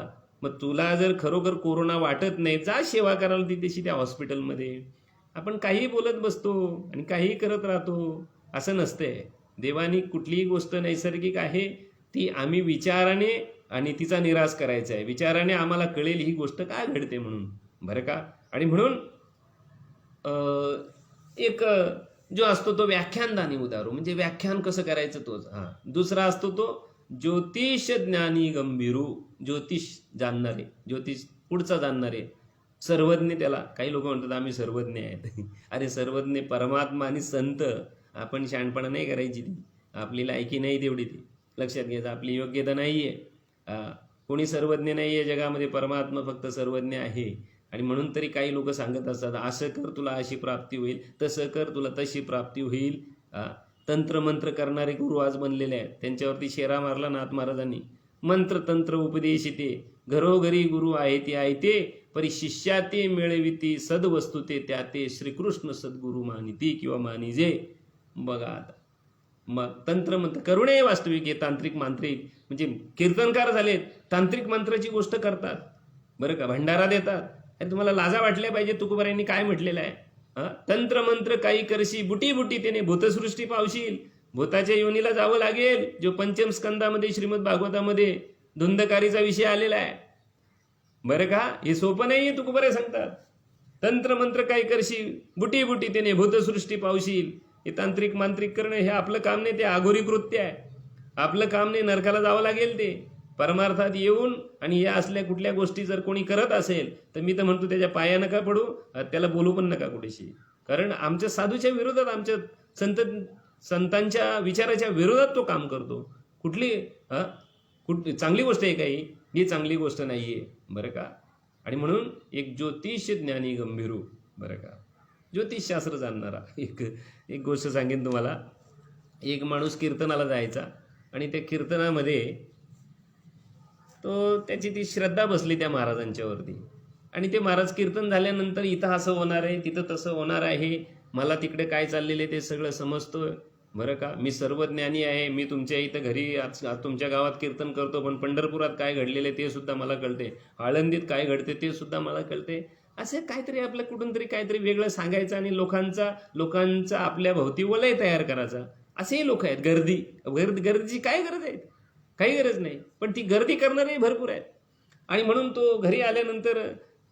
मग तुला जर खरोखर कोरोना वाटत नाही, जा सेवा करायला तिथेशी त्या हॉस्पिटलमध्ये. आपण काही बोलत बसतो आणि काही करत राहतो, असं नसतंय. देवानी कुठलीही गोष्ट नैसर्गिक आहे ती आम्ही विचाराने आणि तिचा निराश करायचा आहे. विचाराने आम्हाला कळेल ही गोष्ट काय घडते म्हणून. बरं का? आणि म्हणून एक जो असतो तो व्याख्यानदानी उदाहरण, म्हणजे व्याख्यान कसं करायचं तोच. दुसरा असतो तो ज्योतिष ज्ञानी गंभीरू, ज्योतिष जाणणारे, ज्योतिष पुढचा जाणणारे, सर्वज्ञ. त्याला काही लोक म्हणतात आम्ही सर्वज्ञ आहेत. अरे सर्वज्ञ परमात्मा आणि संत. आपण शहाणपणा नाही करायची, ती आपली लायकी नाही तेवढी, ती लक्षात घ्यायचं. आपली योग्यता नाही आहे. कोणी सर्वज्ञ नाही आहे जगामध्ये, परमात्मा फक्त सर्वज्ञ आहे. आणि म्हणून तरी काही लोक सांगत असतात, असं कर तुला अशी प्राप्ती होईल, तसं कर तुला तशी प्राप्ती होईल. तंत्रमंत्र करणारे गुरु आज बनलेले आहेत. त्यांच्यावरती शेरा मारला नाथ महाराजांनी. मंत्र तंत्र उपदेशिते, घरोघरी गुरु आहे ते आयते, परी शिष्याते मिळविती सद्वस्तु ते त्याते, श्रीकृष्ण सद्गुरु मानिती किंवा मानिजे. बघा आता मग तंत्रमंत्र करुणे वास्तविक हे तांत्रिक मांत्रिक म्हणजे कीर्तनकार झालेत, तांत्रिक मंत्राची गोष्ट करतात. बरं का? भंडारा देतात. तुम्हाला लाजा वाटल्या पाहिजे. तुकोबारायांनी काय म्हटलेलं आहे? तंत्रमंत्र काही करशी बुटी बुटी, त्याने भूतसृष्टी पावशील. भूताच्या योनीला जावं लागेल, जो पंचम स्कंदामध्ये श्रीमद भागवतामध्ये धुंदकारीचा विषय आलेला आहे. बरं का? हे सोपं नाही आहे. तुकोबारे सांगतात तंत्रमंत्र काही करशी बुटी बुटी, त्याने भूतसृष्टी पावशील. हे तांत्रिक मांत्रिक करणं हे आपलं काम नाही, ते आघोरी कृत्य आहे. आपलं काम नाही, नरकाला जावं लागेल. ते परमार्थात येऊन आणि या असल्या कुठल्या गोष्टी जर कोणी करत असेल तर मी तर म्हणतो त्याच्या पाया नका पडू, त्याला बोलू पण नका कुठेशी. कारण आमच्या साधूच्या विरोधात, आमच्या संतांच्या विचाराच्या विरोधात तो काम करतो. कुठली चांगली गोष्ट आहे काही? ही चांगली गोष्ट नाही आहे. बरं का? आणि म्हणून एक ज्योतिष ज्ञानी गंभीरू. बरं का? ज्योतिषशास्त्र जाणणारा. एक गोष्ट सांगेन तुम्हाला. एक माणूस कीर्तनाला जायचा आणि त्या कीर्तनामध्ये त्याची ती श्रद्धा बसली त्या महाराजांच्यावरती. आणि ते महाराज कीर्तन झाल्यानंतर इथं असं होणार आहे, तिथं तसं होणार आहे, मला तिकडे काय चाललेलं आहे ते सगळं समजतोय. बरं का? मी सर्वज्ञानी आहे. मी तुमच्या इथं घरी तुमच्या गावात कीर्तन करतो, पण पंढरपुरात काय घडलेलं आहे ते सुद्धा मला कळते, आळंदीत काय घडते ते सुद्धा मला कळते. असं काहीतरी आपलं कुठून तरी काहीतरी वेगळं सांगायचं आणि लोकांचा आपल्या भोवती वलय तयार करायचा. असेही लोक आहेत. गर्दीची काय गरज आहे? काही गरज नाही. पण ती गर्दी करणारेही भरपूर आहेत. आणि म्हणून तो घरी आल्यानंतर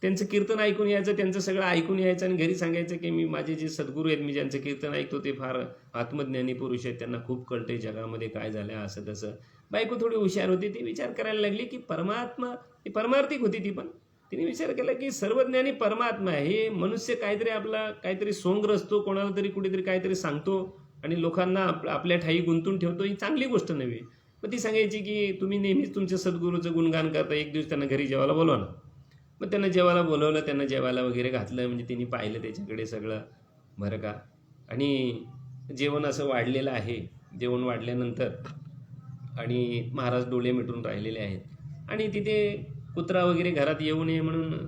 त्यांचं कीर्तन ऐकून यायचं, त्यांचं सगळं ऐकून यायचं आणि घरी सांगायचं की माझे जे सद्गुरू आहेत, मी ज्यांचं कीर्तन ऐकतो ते फार आत्मज्ञानी पुरुष आहेत, त्यांना खूप कळते जगामध्ये काय झालं असं तसं. बायको थोडी हुशार होती, ती विचार करायला लागली की परमात्मा, ती परमार्थिक होती ती पण. तिने विचार केला की सर्वज्ञानी परमात्मा आहे. हे मनुष्य काहीतरी आपला काहीतरी सोंग रचतो, कोणाला तरी कुठेतरी काहीतरी सांगतो आणि लोकांना आपल्या ठाई गुंतून ठेवतो, ही चांगली गोष्ट नव्हे. मग ती सांगायची की तुम्ही नेहमीच तुमच्या सद्गुरूचं गुणगान करता, एक दिवस त्यांना घरी जेवायला बोलवा ना. मग त्यांना जेवायला बोलवलं, त्यांना जेवायला वगैरे घातलं. म्हणजे तिने पाहिलं त्याच्याकडे सगळं, बरं का. आणि जेवण असं वाढलेलं आहे. जेवण वाढल्यानंतर आणि महाराज डोळे मिटून राहिलेले आहेत आणि तिथे कुत्रा वगैरे घरात येऊ नये म्हणून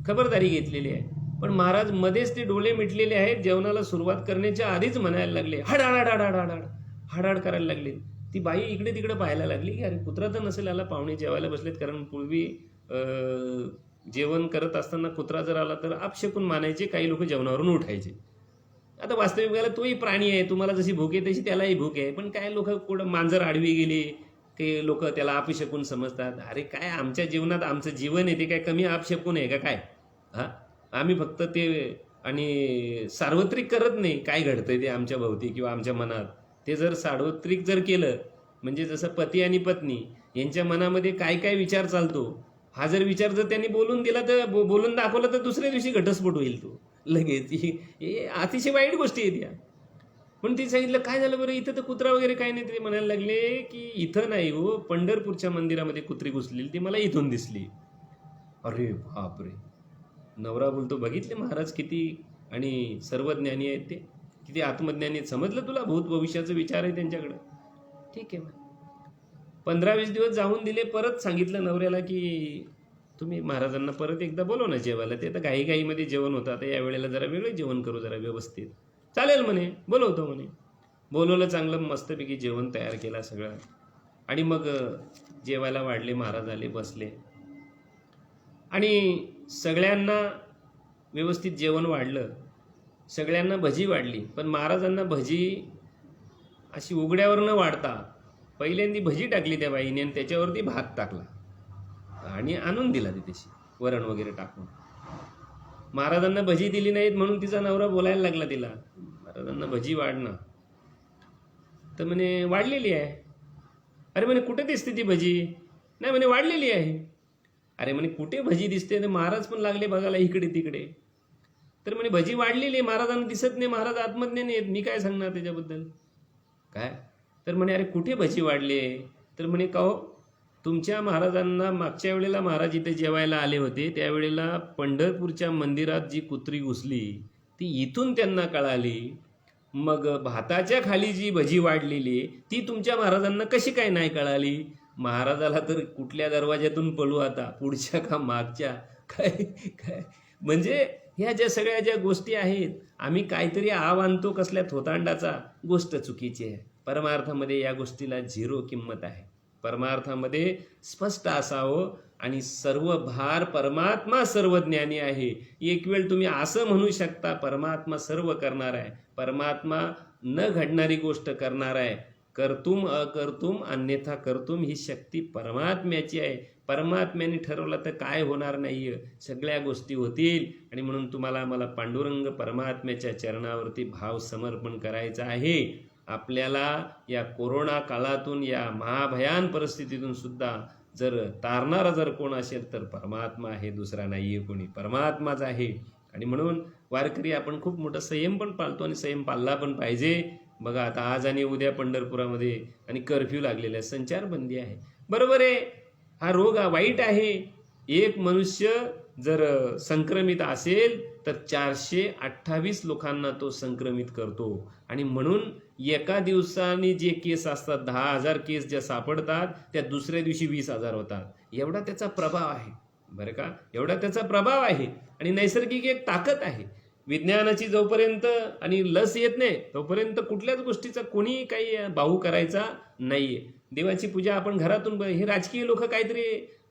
खबरदारी घेतलेली आहे. पण महाराज मध्येच ते डोळे मिटलेले आहेत, जेवणाला सुरुवात करण्याच्या आधीच म्हणायला लागले, हाड हाड हाड हाड हाड हाड हाड करायला लागले. ती बाई इकडे तिकडे पाहायला लागली की अरे कुत्रा तर नसेल आला, पाहुणे जेवायला बसलेत. कारण पूर्वी जेवण करत असताना कुत्रा जर आला तर अपशकुन मानायचे, काही लोक जेवणावरून उठायचे. आता वास्तविक बघायला तोही प्राणी आहे, तुम्हाला जशी भूक आहे तशी त्यालाही भूक आहे. पण काय लोक कुठं मांजर आडवी गेली ते लोक त्याला अपशकुन समजतात. अरे काय आमच्या जीवनात आमचं जीवन आहे ते काय कमी अपशकुन आहे का काय? हा, आम्ही फक्त ते आणि सार्वत्रिक करत नाही काय घडतंय ते आमच्या भोवती किंवा आमच्या मनात. ते जर सार्वत्रिक जर केलं, म्हणजे जसं पती आणि पत्नी यांच्या मनामध्ये काय काय विचार चालतो, हा जर विचार जर त्यांनी बोलून दिला तर बोलून दाखवला तर दुसऱ्या दिवशी घटस्फोट होईल तो लगेच. हे अतिशय वाईट गोष्टी आहेत या. पण ती सांगितलं काय झालं बरं, इथं तर कुत्रा वगैरे काही नाही. ते म्हणायला लागले की इथं नाही हो, पंढरपूरच्या मंदिरामध्ये कुत्री घुसलेली, ती मला इथून दिसली. अरे बापरे. नवरा बोलतो बघितले महाराज किती आणि सर्वज्ञानी आहेत, ते किती आत्मज्ञानी. समजलं तुला, भूत भविष्याचा विचार आहे त्यांच्याकडं. ठीक आहे. 15-20 दिवस जाऊन दिले. परत सांगितलं नवऱ्याला की तुम्ही महाराजांना परत एकदा बोलव ना जेवायला. ते तर घाईमध्ये जेवण होतं, आता यावेळेला जरा वेगळं जेवण करू, जरा व्यवस्थित. चालेल म्हणे, बोलवतो म्हणे. बोलवलं, चांगलं मस्तपैकी जेवण तयार केला सगळं. आणि मग जेवायला वाढले, महाराज आले, बसले आणि सगळ्यांना व्यवस्थित जेवण वाढलं. सगळ्यांना भजी वाढली. पण महाराजांना भजी अशी उघड्यावर न वाढता पहिल्यांदी भजी टाकली त्या बाईने आणि त्याच्यावरती भात टाकला आणि आणून दिला तिथेशी वरण वगैरे टाकून. महाराजांना भजी दिली नाहीत म्हणून तिचा नवरा बोलायला लागला तिला, महाराजांना भजी वाढणं. तर म्हणे वाढलेली आहे. अरे म्हणे कुठे दिसते ती भजी? नाही म्हणे वाढलेली आहे. अरे म्हणे कुठे भजी दिसते? महाराज पण लागले बघायला इकडे तिकडे. तर म्हणे भजी वाढलेली आहे, महाराजांना दिसत नाही, महाराज आत्मज्ञानी आहेत, मी काय सांगणार त्याच्याबद्दल काय. तर म्हणे अरे कुठे भजी वाढली आहे? तर म्हणे का हो, तुमच्या महाराजांना मागच्या वेळेला महाराज इथे जेवायला आले होते, त्यावेळेला पंढरपूरच्या मंदिरात जी कुत्री घुसली ती इथून त्यांना कळाली. मग भाताच्या खाली जी भजी वाढलेली ती तुमच्या महाराजांना कशी काय नाही कळाली? महाराजाला तर कुठल्या दरवाज्यातून पळू आता, पुढच्या का मागच्या? काय काय म्हणजे ह्या ज्या सगळ्या ज्या गोष्टी आहेत, आम्ही काहीतरी आव आणतो कसल्या थोतांडाचा, गोष्ट चुकीची आहे. परमार्थामध्ये या गोष्टीला झिरो किंमत आहे. परमार्थामध्ये स्पष्ट असावं आणि सर्व भार परमात्मा सर्वज्ञानी आहे. एक वेळ तुम्ही असं म्हणू शकता परमात्मा सर्व करणार आहे, परमात्मा न घडणारी गोष्ट करणार आहे. कर्तुम अकर्तुम अन्यथा कर्तुम ही शक्ती परमात्म्याची आहे. परमात्म्याने ठरवलं तर काय होणार नाहीये, सगळ्या गोष्टी होतील. आणि म्हणून तुम्हाला मला पांडुरंग परमात्म्याच्या चरणावरती भाव समर्पण करायचं आहे. आपल्याला या कोरोना काळातून, या महाभयान परिस्थितीतून सुद्धा जर तारणारा जर कोण असेल तर परमात्मा आहे, दुसरा नाहीये कोणी, परमात्माच आहे. आणि म्हणून वारकरी आपण खूप मोठा संयम पण पाळतो आणि संयम पाळला पण पाहिजे. बघा आता आज आणि उद्या पंढरपुरामध्ये आणि कर्फ्यू लागलेला आहे, संचारबंदी आहे. बरोबर आहे, हा रोग वाईट आहे. एक मनुष्य जर संक्रमित असेल तर 428 लोकांना तो संक्रमित करतो. आणि म्हणून एका दिवसाने जे केस असतात, 10,000 केस ज्या सापडतात त्या दुसऱ्या दिवशी 20,000 होतात. एवढा त्याचा प्रभाव आहे, बरं का, एवढा त्याचा प्रभाव आहे. आणि नैसर्गिक एक ताकद आहे. विज्ञानाची जोपर्यंत आणि लस येत नाही तोपर्यंत कुठल्याच गोष्टीचा कोणी काही बाहू करायचा नाहीये. देवाची पूजा आपण घरातून, हे राजकीय लोक काहीतरी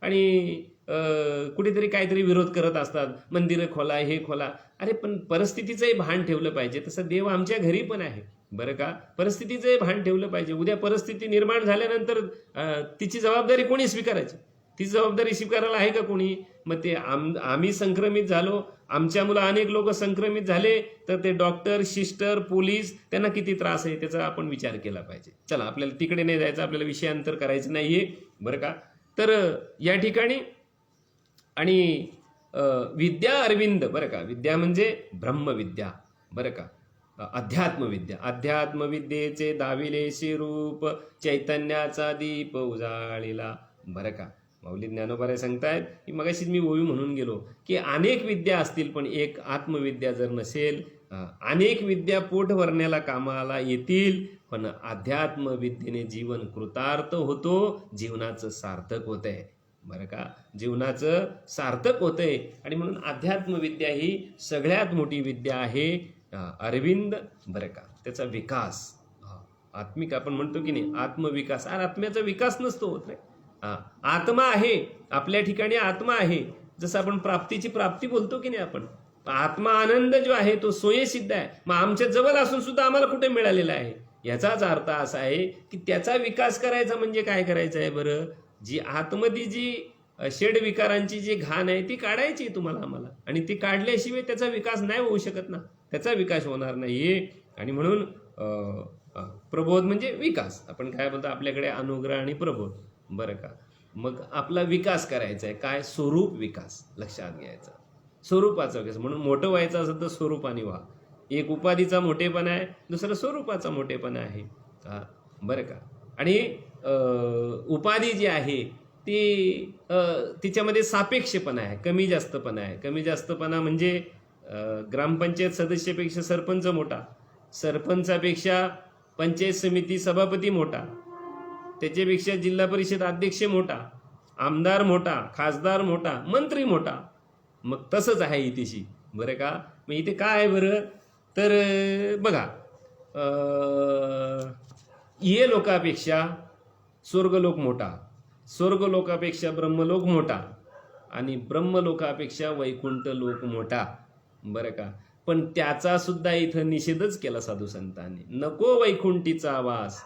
आणि कुठेतरी काहीतरी विरोध करत असतात, मंदिरं खोला, हे खोला. अरे पण परिस्थितीचंही भान ठेवलं पाहिजे. तसं देव आमच्या घरी पण आहे, बरं का. परिस्थितीचंही भान ठेवलं पाहिजे. उद्या परिस्थिती निर्माण झाल्यानंतर तिची जबाबदारी कोणी स्वीकारायची? ती जबाबदारी स्वीकारायला आहे का कोणी? मग ते आम्ही संक्रमित झालो, आमच्या मुलं अनेक लोक संक्रमित झाले, तर ते डॉक्टर, सिस्टर, पोलीस त्यांना किती त्रास आहे त्याचा आपण विचार केला पाहिजे. चला, आपल्याला तिकडे नाही जायचं, आपल्याला विषयांतर करायचं नाहीये, बरं का. तर या ठिकाणी आणि विद्या अरविंद, बरं का. विद्या म्हणजे ब्रह्मविद्या, बरं का. अध्यात्मविद्या, अध्यात्मविद्येचे दाविलेशी रूप, चैतन्याचा दीप उजाळीला, बरं का. माऊली ज्ञानोबा सांगतायत की मगाशीच मी ओवी म्हणून गेलो की अनेक विद्या असतील पण एक आत्मविद्या जर नसेल, अनेक विद्या पोट भरण्याला कामाला येतील, पण अध्यात्म विद्येने जीवन कृतार्थ होतो, जीवनाचं सार्थक होतंय, बरं का. जीवनाचं सार्थक होतंय. आणि म्हणून अध्यात्म विद्या ही सगळ्यात मोठी विद्या आहे. अरविंद, बरं का. त्याचा विकास आत्मिक आपण म्हणतो की नाही, आत्मविकास. आत्म्याचा विकास नसतो होत रे. आत्मा आहे, आपल्या ठिकाणी आत्मा आहे. जसं आपण प्राप्तीची प्राप्ती बोलतो की नाही, आपण आत्मा आनंद जो आहे तो स्वयंसिद्ध आहे. मग आमच्या जवळ असून सुद्धा आम्हाला कुठे मिळालेला आहे. याचाच अर्थ असा आहे की त्याचा विकास करायचा म्हणजे काय करायचं आहे बरं? जी आतमध्ये जी षड विकारांची जी घाण आहे ती काढायची तुम्हाला आम्हाला, आणि ती काढल्याशिवाय त्याचा विकास नाही होऊ शकत ना, त्याचा विकास होणार नाहीये. आणि म्हणून प्रबोध म्हणजे विकास. आपण काय बोलतो, आपल्याकडे अनुग्रह आणि प्रबोध, बरं का. मग आपला विकास करायचा आहे, काय? स्वरूप विकास लक्षात घ्यायचा, स्वरूपाचा विकास. म्हणून मोठं व्हायचं असेल तर स्वरूपाने व्हा. एक उपाधीचा मोठेपणा आहे, दुसरं स्वरूपाचा मोठेपणा आहे, बरं का. आणि उपाधी जी आहे ती तिच्यामध्ये सापेक्षपणा आहे, कमी जास्तपणा आहे. कमी जास्तपणा म्हणजे ग्रामपंचायत सदस्यापेक्षा सरपंच मोठा, सरपंचापेक्षा पंचायत समिती सभापती मोठा, त्याच्यापेक्षा जिल्हा परिषद अध्यक्ष मोठा, आमदार मोठा, खासदार मोठा, मंत्री मोठा. मग तसंच आहे इथेशी, बरं का. मग इथे काय आहे बरं, तर बघा, ये लोकापेक्षा स्वर्गलोक मोठा, स्वर्गलोकापेक्षा ब्रह्मलोक मोठा, आणि ब्रह्मलोकापेक्षा वैकुंठ लोक मोठा, बरं का. पण त्याचा सुद्धा इथं निषेधच केला साधू संतांनी. नको वैकुंठीचा वास,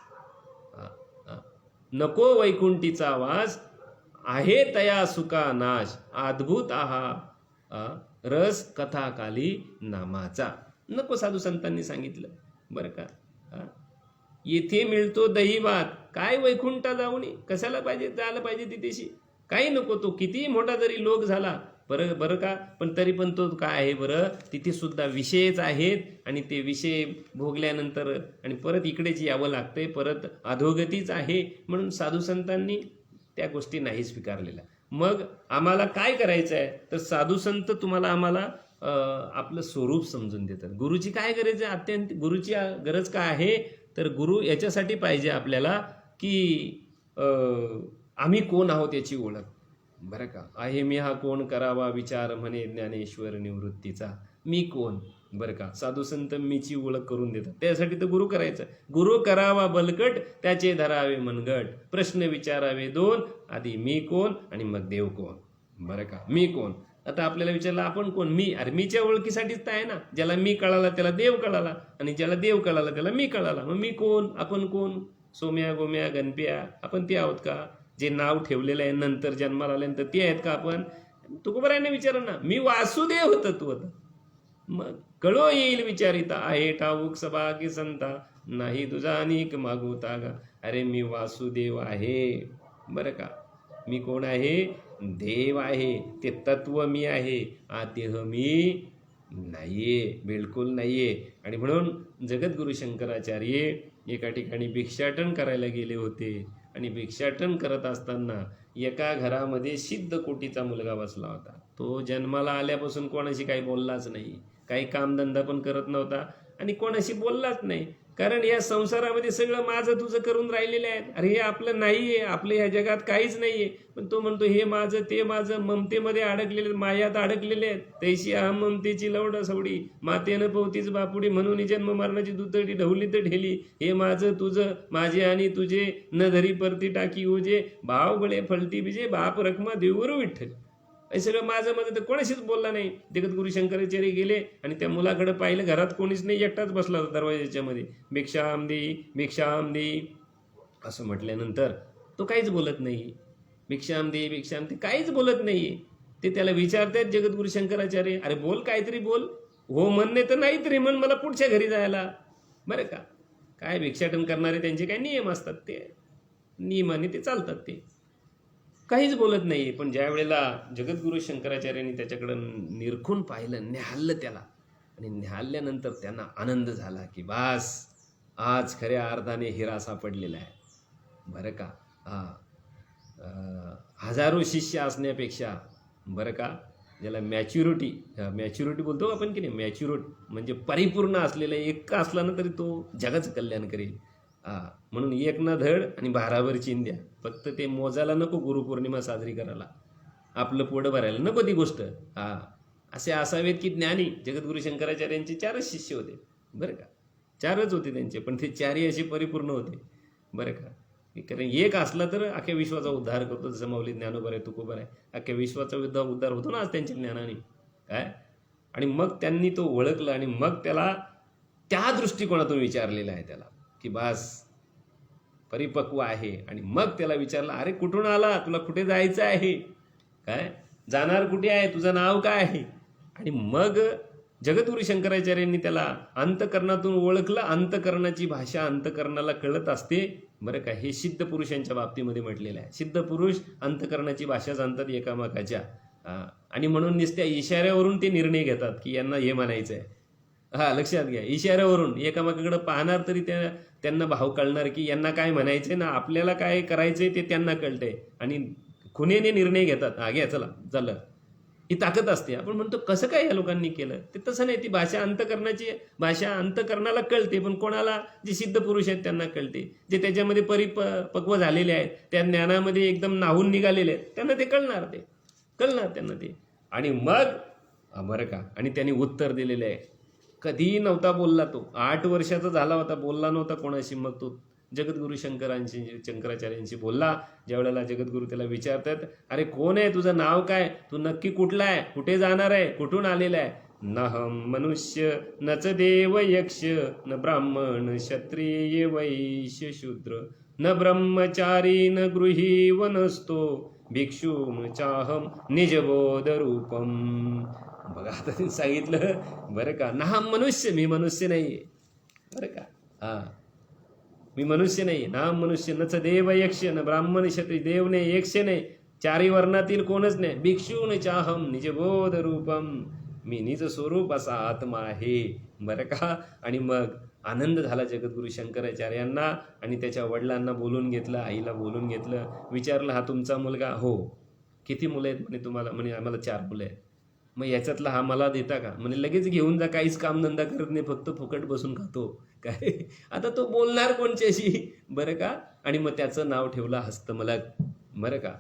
नको वैकुंठीचा वास, आहे तया सुका नाश, अद्भुत आहा रस कथाकाली नामाचा. नको साधू संतांनी सांगितलं, बरं का. येथे मिळतो दही भात, काय वैकुंठा जाऊन कशाला पाहिजे, जायला पाहिजे तिथेशी, काही नको. तो कितीही मोठा जरी लोक झाला, बरं का, पण तरी पण तो काय आहे बरं, तिथे सुद्धा विषयच आहेत, आणि ते विषय भोगल्यानंतर आणि परत इकडेच यावं लागतंय, परत अधोगतीच आहे. म्हणून साधू संतांनी त्या गोष्टी नाही स्वीकारलेल्या. मग आम्हाला काय करायचं आहे, तर साधू संत तुम्हाला आम्हाला आपलं स्वरूप समजून देतात. गुरुची काय गरज आहे, अत्यंत गुरुची गरज काय आहे, तर गुरु याच्यासाठी पाहिजे आपल्याला की आम्ही कोण आहोत याची ओळख, बरं का. आहे मी हा कोण करावा विचार, म्हणे ज्ञानेश्वर निवृत्तीचा. मी कोण, बरं का. साधू संत मीची ओळख करून देतात. त्यासाठी तर गुरु करायचं. गुरु करावा बलकट, त्याचे धरावे मनगट, प्रश्न विचारावे दोन, आधी मी कोण आणि मग देव कोण, बरं का. मी कोण. आता आपल्याला विचारलं आपण कोण, मी. अरे मीच्या ओळखीसाठीच तर आहे ना. ज्याला मी कळाला त्याला देव कळाला, आणि ज्याला देव कळाला त्याला मी कळाला. मग मी कोण, आपण कोण? सोम्या गोम्या गणप्या, आपण ते आहोत का? जे नाव ठेवलेलं आहे नंतर जन्माला आल्यानंतर ते आहेत का आपण? तुकोबारायांना विचारा ना, मी वासुदेव होतं तू होता. मग कळो येईल विचारिता, आहे ठाऊक सभा की संता, नाही तुझा अनेक मागवता गा. अरे मी वासुदेव आहे, बरं का. मी कोण आहे? देव आहे. ते तत्व मी आहे, आतेह मी नाहीये, बिलकुल नाहीये. आणि म्हणून जगद्गुरु शंकराचार्य एका ठिकाणी भिक्षाटन करायला गेले होते, आणि भिक्षाटन करत असताना एका घरामध्ये सिद्ध कोटीचा मुलगा बसला होता. तो जन्माला आल्यापासून कोणाशी काही बोललाच नाही, काही कामधंदा पण करत नव्हता, आणि कोणाशी बोललाच नाही. कारण या संसारामध्ये सगळं माझं तुझं करून राहिलेलं आहे. अरे हे आपलं नाहीये, आपलं या जगात काहीच नाहीये. पण तो म्हणतो हे माझं ते माझं, ममतेमध्ये अडकलेले, मायात अडकलेले आहेत. तैशी अहम ममतेची लवड सवडी, मातेनं पवतीच बापुडी, म्हणून जन्म मरणाची दुतडी ढवली तर ढेली. हे माझं तुझं, माझे आणि तुझे, न धरी परती टाकी ओजे, भाव बळे फलती बिजे, बाप रखमा देऊर विठ्ठल. हे सगळं माझं माझं तर कोणाशीच बोलला नाही. जगद्गुरू शंकराचार्य गेले आणि त्या मुलाकडे पाहिलं, घरात कोणीच नाही, एकटाच बसला होता दरवाजाच्या मध्ये. भिक्षाम दे भिक्षाम दे असं म्हटल्यानंतर तो काहीच बोलत नाही. भिक्षाम दे भिक्षाम दे काहीच बोलत नाहीये. ते त्याला विचारतात जगद्गुरू शंकराचार्य, अरे बोल, काहीतरी बोल. हो म्हणणे तर नाही तरी म्हण, मला पुढच्या घरी जायला. बरं का, काय भिक्षाटन करणारे त्यांचे काय नियम असतात, ते नियमाने ते चालतात. ते काहीच बोलत नाही. पण ज्या वेळेला जगद्गुरू शंकराचार्यांनी त्याच्याकडं निरखून पाहिलं, न्याहाळलं त्याला, आणि न्याहाळल्यानंतर त्यांना आनंद झाला की बास, आज खऱ्या अर्थाने हिरा सापडलेला आहे. बरं का, हजारो शिष्य असण्यापेक्षा, बरं का, ज्याला मॅच्युरिटी बोलतो आपण की नाही, मॅच्युरिटी म्हणजे परिपूर्ण असलेला एक असला ना तरी तो जगाचं कल्याण करेल. म्हणून एक ना धड आणि भाराभर चिंध्या. फक्त ते मोजायला नको गुरुपौर्णिमा साजरी करायला, आपलं पोटं भरायला नको ती गोष्ट. असे असावेत की ज्ञानी. जगद्गुरू शंकराचार्यांचे 4च शिष्य होते. बरं का, 4च होते त्यांचे, पण ते 4ही असे परिपूर्ण होते. बरं का, कारण एक असला तर अख्ख्या विश्वाचा उद्धार करतो. जसं माऊली ज्ञानोबा आहे, तुकोबा आहे, अख्ख्या विश्वाचा उद्धार होतो ना आज त्यांच्या ज्ञानाने. काय, आणि मग त्यांनी तो ओळखला आणि मग त्याला त्या दृष्टिकोनातून विचारलेला आहे त्याला की बास परिपक्व आहे. आणि मग त्याला विचारलं, अरे कुठून आला, तुला कुठे जायचं आहे, काय जाणार कुठे आहे, तुझं नाव काय आहे. आणि मग जगद्गुरू शंकराचार्यांनी त्याला अंतकरणातून ओळखलं. अंतकरणाची भाषा अंतकरणाला कळत असते. बरं का, हे सिद्ध पुरुषांच्या बाबतीमध्ये म्हटलेलं आहे. सिद्ध पुरुष अंतकरणाची भाषा जाणतात एकामेकाच्या. आणि म्हणून नुसत्या इशाऱ्यावरून ते निर्णय घेतात की यांना हे म्हणायचं आहे. लक्षात घ्या, इशाऱ्यावरून एकामेकाकडे पाहणार तरी त्यांना भाव कळणार की यांना काय म्हणायचंय ना, आपल्याला काय करायचंय ते त्यांना कळतंय. आणि खुनेने निर्णय घेतात, घ्या चला झालं. ही ताकद असते. आपण म्हणतो कसं काय या लोकांनी केलं, ते तसं नाही. ती भाषा अंतकरणाची भाषा अंतकरणाला कळते, पण कोणाला, जे सिद्ध पुरुष आहेत त्यांना कळते. जे त्याच्यामध्ये परिपक्व झालेले आहेत, त्या ज्ञानामध्ये एकदम नाहून निघालेले आहेत, त्यांना ते कळणार त्यांना ते. आणि मग बरं का, आणि त्यांनी उत्तर दिलेलं आहे. कधीही नव्हता बोलला तो, 8 वर्षाचा झाला होता, बोलला नव्हता कोणाशी. मग तो जगद्गुरू शंकराचार्यांशी बोलला. ज्या वेळेला जगद्गुरू त्याला विचारतात, अरे कोण आहे, तुझं नाव काय, तू नक्की कुठला आहे, कुठे जाणार आहे, कुठून आलेला आहे. नहम मनुष्य नच देव यक्ष न ब्राह्मण क्षत्रिय वैश्य शूद्र न ब्रह्मचारी न गृही वनस्तो भिक्षू चाहम निजबोध रूपम. बघा आता त्यांनी सांगितलं. बरं का, नाहम मनुष्य, मी मनुष्य नाही. बरं का, मी मनुष्य नाही. नाम मनुष्य नच देव यक्ष न ब्राह्मण क्षत्रिय, देव नाही, यक्ष नाही, 4ही वर्णातील कोणच नाही. भिक्षून चाहम निजबोध रूपम, मी निज स्वरूप असा आत्मा आहे. बरं का, आणि मग आनंद झाला जगद्गुरू शंकराचार्यांना. आणि त्याच्या वडिलांना बोलून घेतलं, आईला बोलून घेतलं. विचारलं, हा तुमचा मुलगा? हो. किती मुलं आहेत म्हणे तुम्हाला? म्हणे आम्हाला 4 मुलं आहेत. मग याच्यातला हा मला देता का? म्हणे लगेच घेऊन जा, काहीच कामधंदा करत नाही, फक्त फुकट बसून खातो. काय आता तो बोलणार कोणच्याशी? बरं का, आणि मग त्याचं नाव ठेवलं हस्तमलक. बरं का,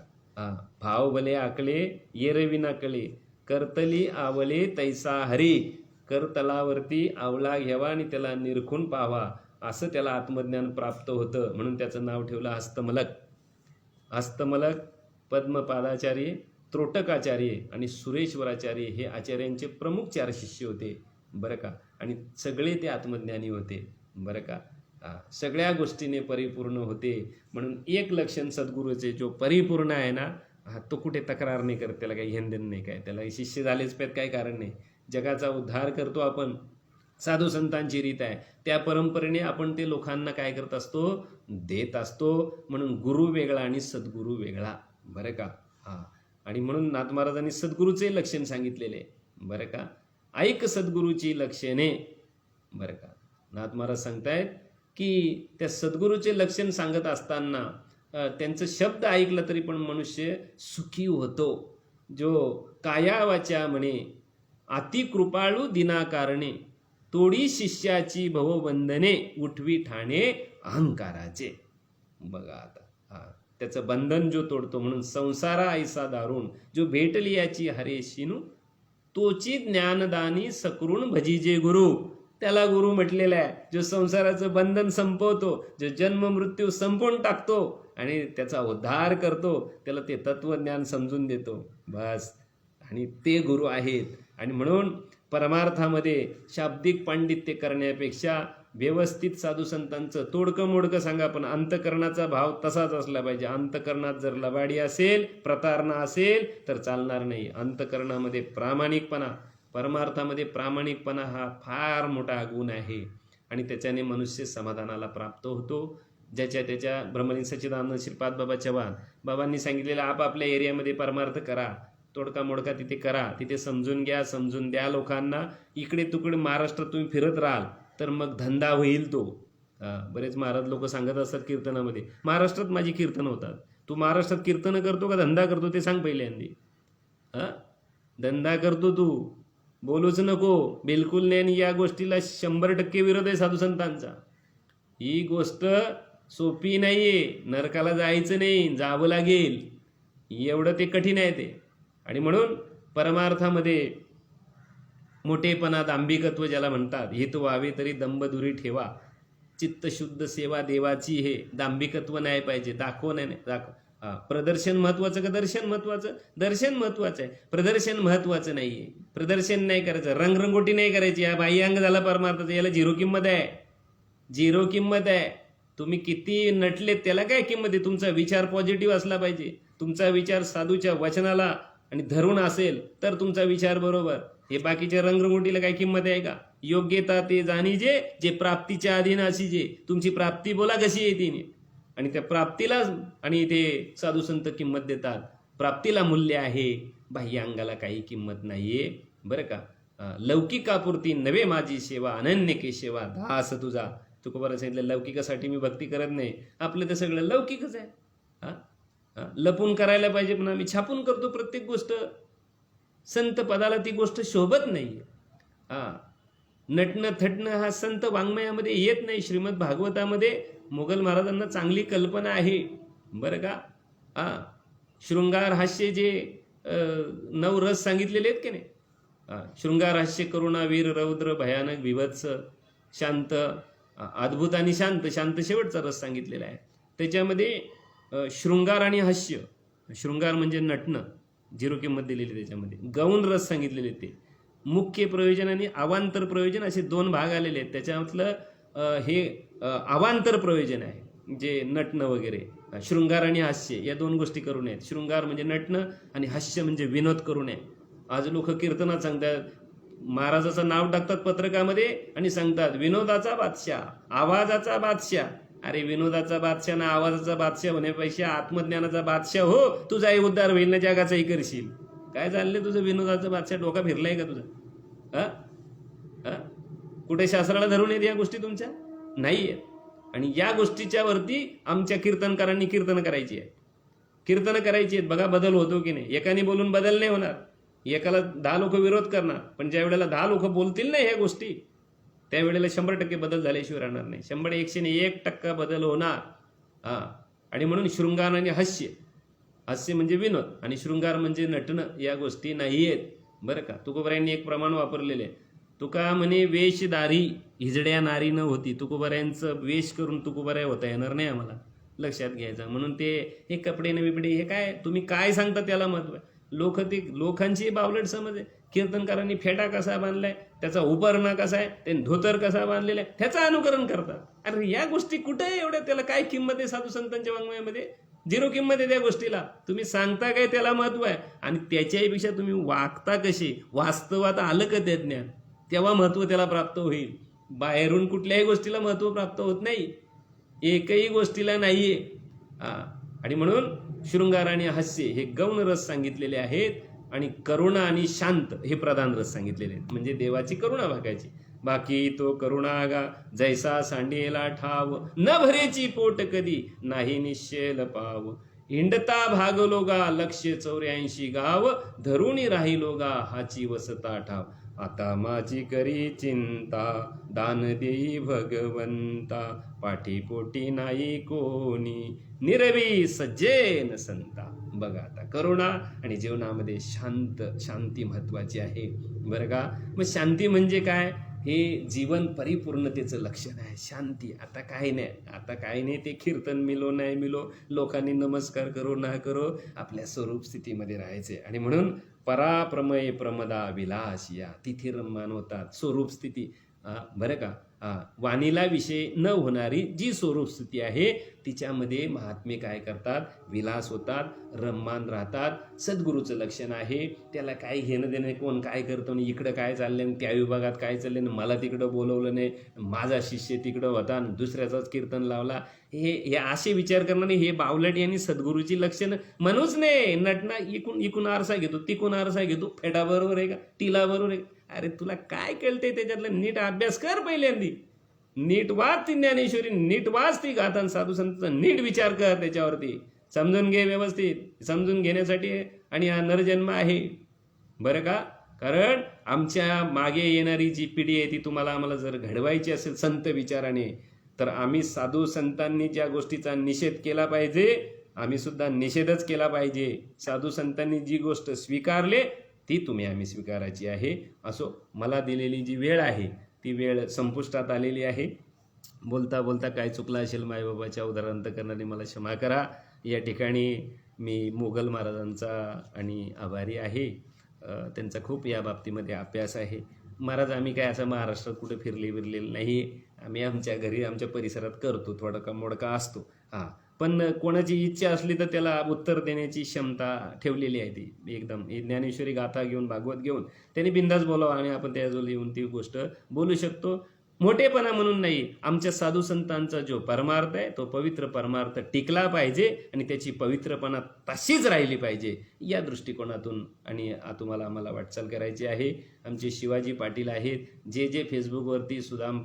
भाव भले आकले येर विना कळे, करतली आवले तैसा हरी. करतलावरती आवळा घ्यावा आणि त्याला निरखून पाहावा, असं त्याला आत्मज्ञान प्राप्त होतं. म्हणून त्याचं नाव ठेवलं हस्तमलक. हस्तमलक, पद्मपादाचार्य, त्रोटकाचार्य आणि सुरेश्वराचार्य हे आचार्यांचे प्रमुख 4 शिष्य होते. बरं का, आणि सगळे ते आत्मज्ञानी होते. बरं का, सगळ्या गोष्टीने परिपूर्ण होते. म्हणून एक लक्षण सद्गुरूचे, जो परिपूर्ण आहे ना, तो कुठे तक्रार नाही करत, त्याला काही घेणदेण नाही, काय त्याला शिष्य झालेच पाहिजे, काही कारण नाही. जगाचा उद्धार करतो आपण, साधू संतांची रीत आहे, त्या परंपरेने आपण ते लोकांना काय करत असतो, देत असतो. म्हणून गुरु वेगळा आणि सद्गुरू वेगळा. बरं का, आणि म्हणून नाथ महाराजांनी सद्गुरूचे लक्षण सांगितलेले. बरं का, ऐक सद्गुरूची लक्षणे. बरं का, नाथ महाराज सांगतायत की त्या सद्गुरूचे लक्षण सांगत असताना त्यांचं शब्द ऐकलं तरी पण मनुष्य सुखी होतो. जो काया वाचा म्हणे अति कृपाळू दिनाकारणे, तोडी शिष्याची भवबंधने उठवी ठाणे अहंकाराचे. बघा आता, त्याचं बंधन जो तोडतो. म्हणून संसारा ऐसा दारुण, जो भेटली याची हरेशिनू, तोची ज्ञानदानी सकरुण भजीजे गुरु. त्याला गुरु म्हटलेला आहे, जो संसाराचं बंधन संपवतो, जो जन्म मृत्यू संपवून टाकतो आणि त्याचा उद्धार करतो, त्याला ते तत्वज्ञान समजून देतो. बस आणि ते गुरु आहेत. आणि म्हणून परमार्थामध्ये शाब्दिक पांडित्य करण्यापेक्षा व्यवस्थित साधू संतांचं तोडकं मोडकं सांगा, पण अंतकरणाचा भाव तसाच असला पाहिजे. अंतकरणात जर लबाडी असेल, प्रतारणा असेल तर चालणार नाही. अंतकरणामध्ये प्रामाणिकपणा, परमार्थामध्ये प्रामाणिकपणा हा फार मोठा गुण आहे आणि त्याच्याने मनुष्य समाधानाला प्राप्त होतो. ज्याच्या त्याच्या ब्रह्मलिंग सच्चिदानंद श्रीपाद बाबा चव्हाण बाबांनी सांगितलेलं आपापल्या एरियामध्ये परमार्थ करा, तोडका मोडका तिथे करा, तिथे समजून घ्या, समजून द्या लोकांना. इकडे तुकडे महाराष्ट्रात तुम्ही फिरत राहाल तर मग धंदा होईल तो. बरेच महाराज लोक सांगत असतात कीर्तनामध्ये, महाराष्ट्रात माझी कीर्तन होतात. तू महाराष्ट्रात कीर्तन करतो का धंदा करतो ते सांग पहिल्यांदी. धंदा करतो तू, बोलूच नको बिलकुल नाही. आणि या गोष्टीला 100% विरोध आहे साधू संतांचा. ही गोष्ट सोपी नाहीये, नरकाला जायचं नाही, जावं लागेल, एवढं ते कठीण आहे ते. आणि म्हणून परमार्थामध्ये मोठेपणा, दांभिकत्व ज्याला म्हणतात, हित व्हावे तरी दंभ दुरी ठेवा, चित्तशुद्ध सेवा देवाची, हे दांभिकत्व नाही पाहिजे, दाखव नाही प्रदर्शन महत्वाचं का दर्शन महत्वाचं? दर्शन महत्वाचं आहे, प्रदर्शन महत्वाचं नाहीये. प्रदर्शन नाही करायचं, रंगरंगोटी नाही करायची. या बाह्यांग झाला परमार्थाचा, याला झिरो किंमत आहे, झिरो किंमत आहे. तुम्ही किती नटलेत त्याला काय किंमत आहे? तुमचा विचार पॉझिटिव्ह असला पाहिजे, तुमचा विचार साधूच्या वचनाला आणि धरून असेल तर तुमचा विचार बरोबर. हे बाकीच्या रंगरंगोटीला काय किंमत आहे का? योग्यता ते जाणीजे जे प्राप्तीच्या अधीन असीजे. तुमची प्राप्ती बोला कशी येते, आणि त्या प्राप्तीला आणि ते साधू संत किंमत देतात. प्राप्तीला मूल्य आहे, बाह्य अंगाला काही किंमत नाहीये बरं का. लौकिकापुरती नवे माझी सेवा, अनन्य के सेवा दास तुझा. तुकोबाला सांगितलं लौकिकासाठी मी भक्ती करत नाही, आपलं तर सगळं लौकिकच आहे. लपून करायला पाहिजे पण आम्ही छापून करतो प्रत्येक गोष्ट. संत पदाला ती गोष्ट शोभत नाही. नटणं थटणं हा संत वाङ्मयामध्ये येत नाही. श्रीमद भागवतामध्ये मोगल महाराजांना चांगली कल्पना आहे बरं का. शृंगार हास्य जे 9 रस सांगितलेले आहेत की नाही, शृंगार हास्य, करुणा, वीर, रौद्र, भयानक, विभत्स, शांत, अद्भुत आणि शांत. शांत शेवटचा रस सांगितलेला आहे. त्याच्यामध्ये शृंगार आणि हास्य, शृंगार म्हणजे नटणं, झिरो किंमत दिलेली. त्याच्यामध्ये गौण रस सांगितलेले, ते मुख्य प्रयोजन आणि अवांतर प्रयोजन असे 2 भाग आलेले आहेत. त्याच्यामधलं हे अवांतर प्रयोजन आहे जे नटणं वगैरे. शृंगार आणि हास्य या 2 गोष्टी करू नयेत. शृंगार म्हणजे नटणं आणि हास्य म्हणजे विनोद करू नये. आज लोक कीर्तनात सांगतात, महाराजाचं नाव टाकतात पत्रकामध्ये आणि सांगतात विनोदाचा बादशाह, आवाजाचा बादशाह. अरे विनोदाचा बादशाह ना आवाजाचा बादशाह होण्यापेक्षा आत्मज्ञानाचा बादशाह हो, तुझाही उद्धार होईल ना, जगाचाही करशील. काय चाललंय तुझं विनोदाचा बादशाह? डोका फिरलाय का तुझा? कुठे शास्त्राला धरून येत या गोष्टी तुमच्या? नाहीये. आणि या गोष्टीच्या वरती आमच्या कीर्तनकारांनी कीर्तन करायची आहे, कीर्तन करायची आहेत. बघा बदल होतो की नाही. एकाने बोलून बदल नाही होणार, एकाला 10 लोक विरोध करणार, पण ज्या वेळेला 10 लोक बोलतील ना ह्या गोष्टी, त्यावेळेला 100% बदल झाल्याशिवाय राहणार नाही. 100-101% बदल होणार. आणि म्हणून शृंगार आणि हास्य, हास्य म्हणजे विनोद आणि शृंगार म्हणजे नटणं, या गोष्टी नाही आहेत बरं का. तुकोबारायांनी एक प्रमाण वापरलेले आहे. तुका म्हणे वेशधारी हिजड्या नारी न होती. तुकोबारायांचं वेश करून तुकोबाराय होता येणार नाही आम्हाला, लक्षात घ्यायचं. म्हणून ते हे कपडे न बिपडे हे काय तुम्ही काय सांगता त्याला महत्व आहे. लोकांची बावलट समज आहे. कीर्तनकारांनी फेटा कसा बांधलाय, त्याचा उपरणा कसा आहे, त्यांनी धोतर कसा बांधलेला आहे, त्याचं अनुकरण करतात. अरे या गोष्टी कुठे आहे एवढ्या? त्याला काय किंमत आहे? साधू संतांच्या वाङ्मयामध्ये झिरो किंमत आहे त्या गोष्टीला. तुम्ही सांगता काय त्याला महत्व आहे, आणि त्याच्यापेक्षा तुम्ही वागता कसे, वास्तवात आलं का ते ज्ञान, तेव्हा महत्व त्याला प्राप्त होईल. बाहेरून कुठल्याही गोष्टीला महत्व प्राप्त होत नाही, एकही गोष्टीला नाहीये. आणि म्हणून शृंगार आणि हास्य हे गौण रस सांगितलेले आहेत, आणि करुणा आणि शांत हे प्रधान रस सांगितलेले आहेत. म्हणजे देवाची करुणा भागायची. बाकी तो करुणा गा जैसा सांडेला ठाव, न भरेची पोट कधी नाही निश्चल पाव. हिंडता भागलो गा 184 गाव, धरुणी राहिलो गा हाची वसता ठाव. आता माझी करी चिंता, दान देई भगवंता, पाठीपोटी नाही कोणी, निरवी सज्जेन संता. बघा आता करुणा आणि जीवनामध्ये शांती महत्वाची आहे बरं का. मग शांती म्हणजे काय? हे जीवन परिपूर्णतेचं लक्षण आहे. शांती. आता काही नाही ते कीर्तन मिलो नाही मिलो, लोकांनी नमस्कार करो ना करो, आपल्या स्वरूप स्थितीमध्ये राहायचे. आणि म्हणून पराप्रमय प्रमदा विलास या तिथे रममान होतात. स्वरूप स्थिती बरं का. वाणीला विषय न होणारी जी स्वरूप स्थिती आहे तिच्यामध्ये महात्मे काय करतात, विलास होतात, रममान राहतात. सद्गुरूचं लक्षण आहे. त्याला काही घेणं देणं, कोण काय करतो, इकडं काय चाललंय, त्या विभागात काय चाललंय, मला तिकडं बोलवलं नाही, माझा शिष्य तिकडं होता आणि दुसऱ्याचाच कीर्तन लावला. हे असे विचार करणारे हे बावलट यांनी सद्गुरूची लक्षणं म्हणूच नाही. नटना इकून आरसा घेतो, तिकून आरसा घेतो, फेटा बरोबर आहे का, टिला बरोबर आहे. अरे तुला काय कळते त्याच्यातलं, नीट अभ्यास कर पहिल्यांदी, नीट वाच ती ज्ञानेश्वरी, नीट वाच ती गाथान साधू संतांचा, नीट विचार कर त्याच्यावरती, समजून घे व्यवस्थित. समजून घेण्यासाठी आणि हा नरजन्म आहे बरं का. कारण आमच्या मागे येणारी जी पिढी आहे ती तुम्हाला आम्हाला जर घडवायची असेल संत विचाराने, तर आम्ही साधू संतांनी ज्या गोष्टीचा निषेध केला पाहिजे आम्ही सुद्धा निषेधच केला पाहिजे. साधू संतांनी जी गोष्ट स्वीकारले ती आम्ही स्वीकारायची आहे. असो, मला दिलेली जी वेळ आहे ती वेळ संपुष्टात आलेली आहे. बोलता बोलता काय चुकलं असेल मायबाबाच्या उदाहरणार्थ करणारी मला क्षमा करा. या ठिकाणी मी मोगल महाराजांचा आणि आभारी आहे. त्यांचा खूप या बाबतीमध्ये अभ्यास आहे. महाराज आम्ही काय असं महाराष्ट्रात कुठे फिरलेलं नाही. आम्ही आमच्या घरी आमच्या परिसरात करतो, थोडका मोडका असतो. पण कोणाची इच्छा असली तर त्याला उत्तर देण्याची क्षमता ठेवलेली आहे. ती एकदम ज्ञानेश्वरी गाथा घेऊन, भागवत घेऊन त्यांनी बिंदास बोलावं आणि आपण त्याजवळ येऊन ती गोष्ट बोलू शकतो. मोठेपणा म्हणून नाही. आमच्या साधू संतांचा जो परमार्थ आहे तो पवित्र परमार्थ टिकला पाहिजे आणि त्याची पवित्रपणा तशीच राहिली पाहिजे या दृष्टिकोनातून आणि तुम्हाला आम्हाला वाटचाल करायची आहे. आमचे शिवाजी पाटील आहेत, जे फेसबुकवरती सुदाम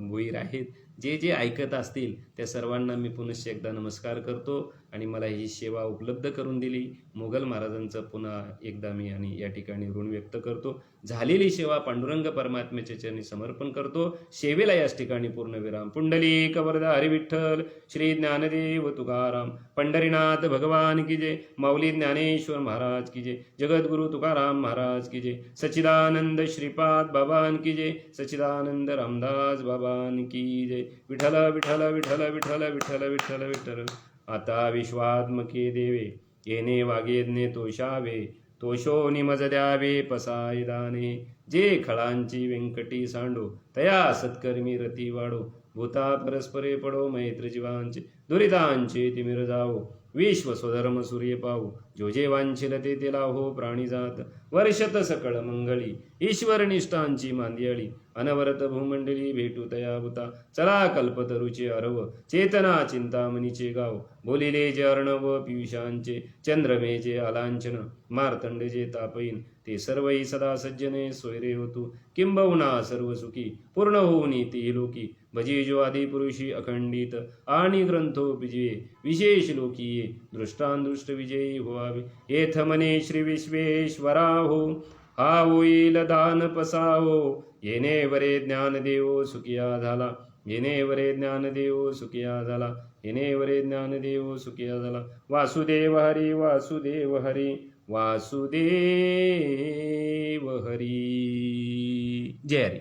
भोईर आहेत, जे ऐकत असतील त्या सर्वांना मी पुनश्च एकदा नमस्कार करतो आणि मला ही सेवा उपलब्ध करून दिली मोगल महाराजांचं पुन्हा एकदा मी आणि या ठिकाणी ऋण व्यक्त करतो. झालेली सेवा पांडुरंग परमात्म्याच्या चरणी समर्पण करतो. सेवेला याच ठिकाणी पूर्णविराम. पुंडलिक वरदा हरी विठ्ठल, श्री ज्ञानदेव तुकाराम, पंढरीनाथ भगवान की जय, माऊली ज्ञानेश्वर महाराज की जय, जगद्गुरु तुकाराम महाराज की जय, सच्चिदानंद श्रीपाद बाबान की जय, सच्चिदानंद रामदास बाबान की जय. विठ्ठल विठ्ठल विठ्ठल विठ्ठल विठ्ठल विठ्ठल विठ्ठल. आता विश्वात्मके देवे, येणे वागेज्ञे तोषावे, तोषो निमज द्यावे पसाय दाने. जे खळांची व्यंकटी सांडो, तया सत्कर्मी रती वाढो. भूता परस्परे पडो, मैत्र जीवांचे दुरितांचे तिमिर जावो. विश्व स्वधर्म सूर्य पावो, जो जे वांछिलते तिला हो प्राणीजात. वर्षत सकळ मंगळी, ईश्वर निष्ठांची मांदियाळी. अनवरत भूमंडली भेटू तया भूता. चला कल्पतरुचे अरव, चेतना चिंतामणीचे गाव. बोलिले जे अर्णव पियुषांचे, चंद्रमेचे अलांछन. मार्तंड जे तापईन, ते सर्वही सदा सज्जने सोयरे होतू. किंबहुना सर्व सुखी, पूर्ण होऊनी ती लोकी. भजी जो आदि पुरुषी अखंडित, आणि ग्रंथो विजये. विशेष लोकीये, दृष्टांदृष्ट विजयी व्हावे. येथ मने श्री विश्वेश्वरा हो, हा होईल दान पसावो. येणे वरे ज्ञानदेव सुखिया झाला, येणे वरे ज्ञानदेव सुखिया झाला, येणे वरे ज्ञानदेव सुखिया झाला. वासुदेव हरी, वासुदेव हरी, वासुदेव हरी. जय हरी.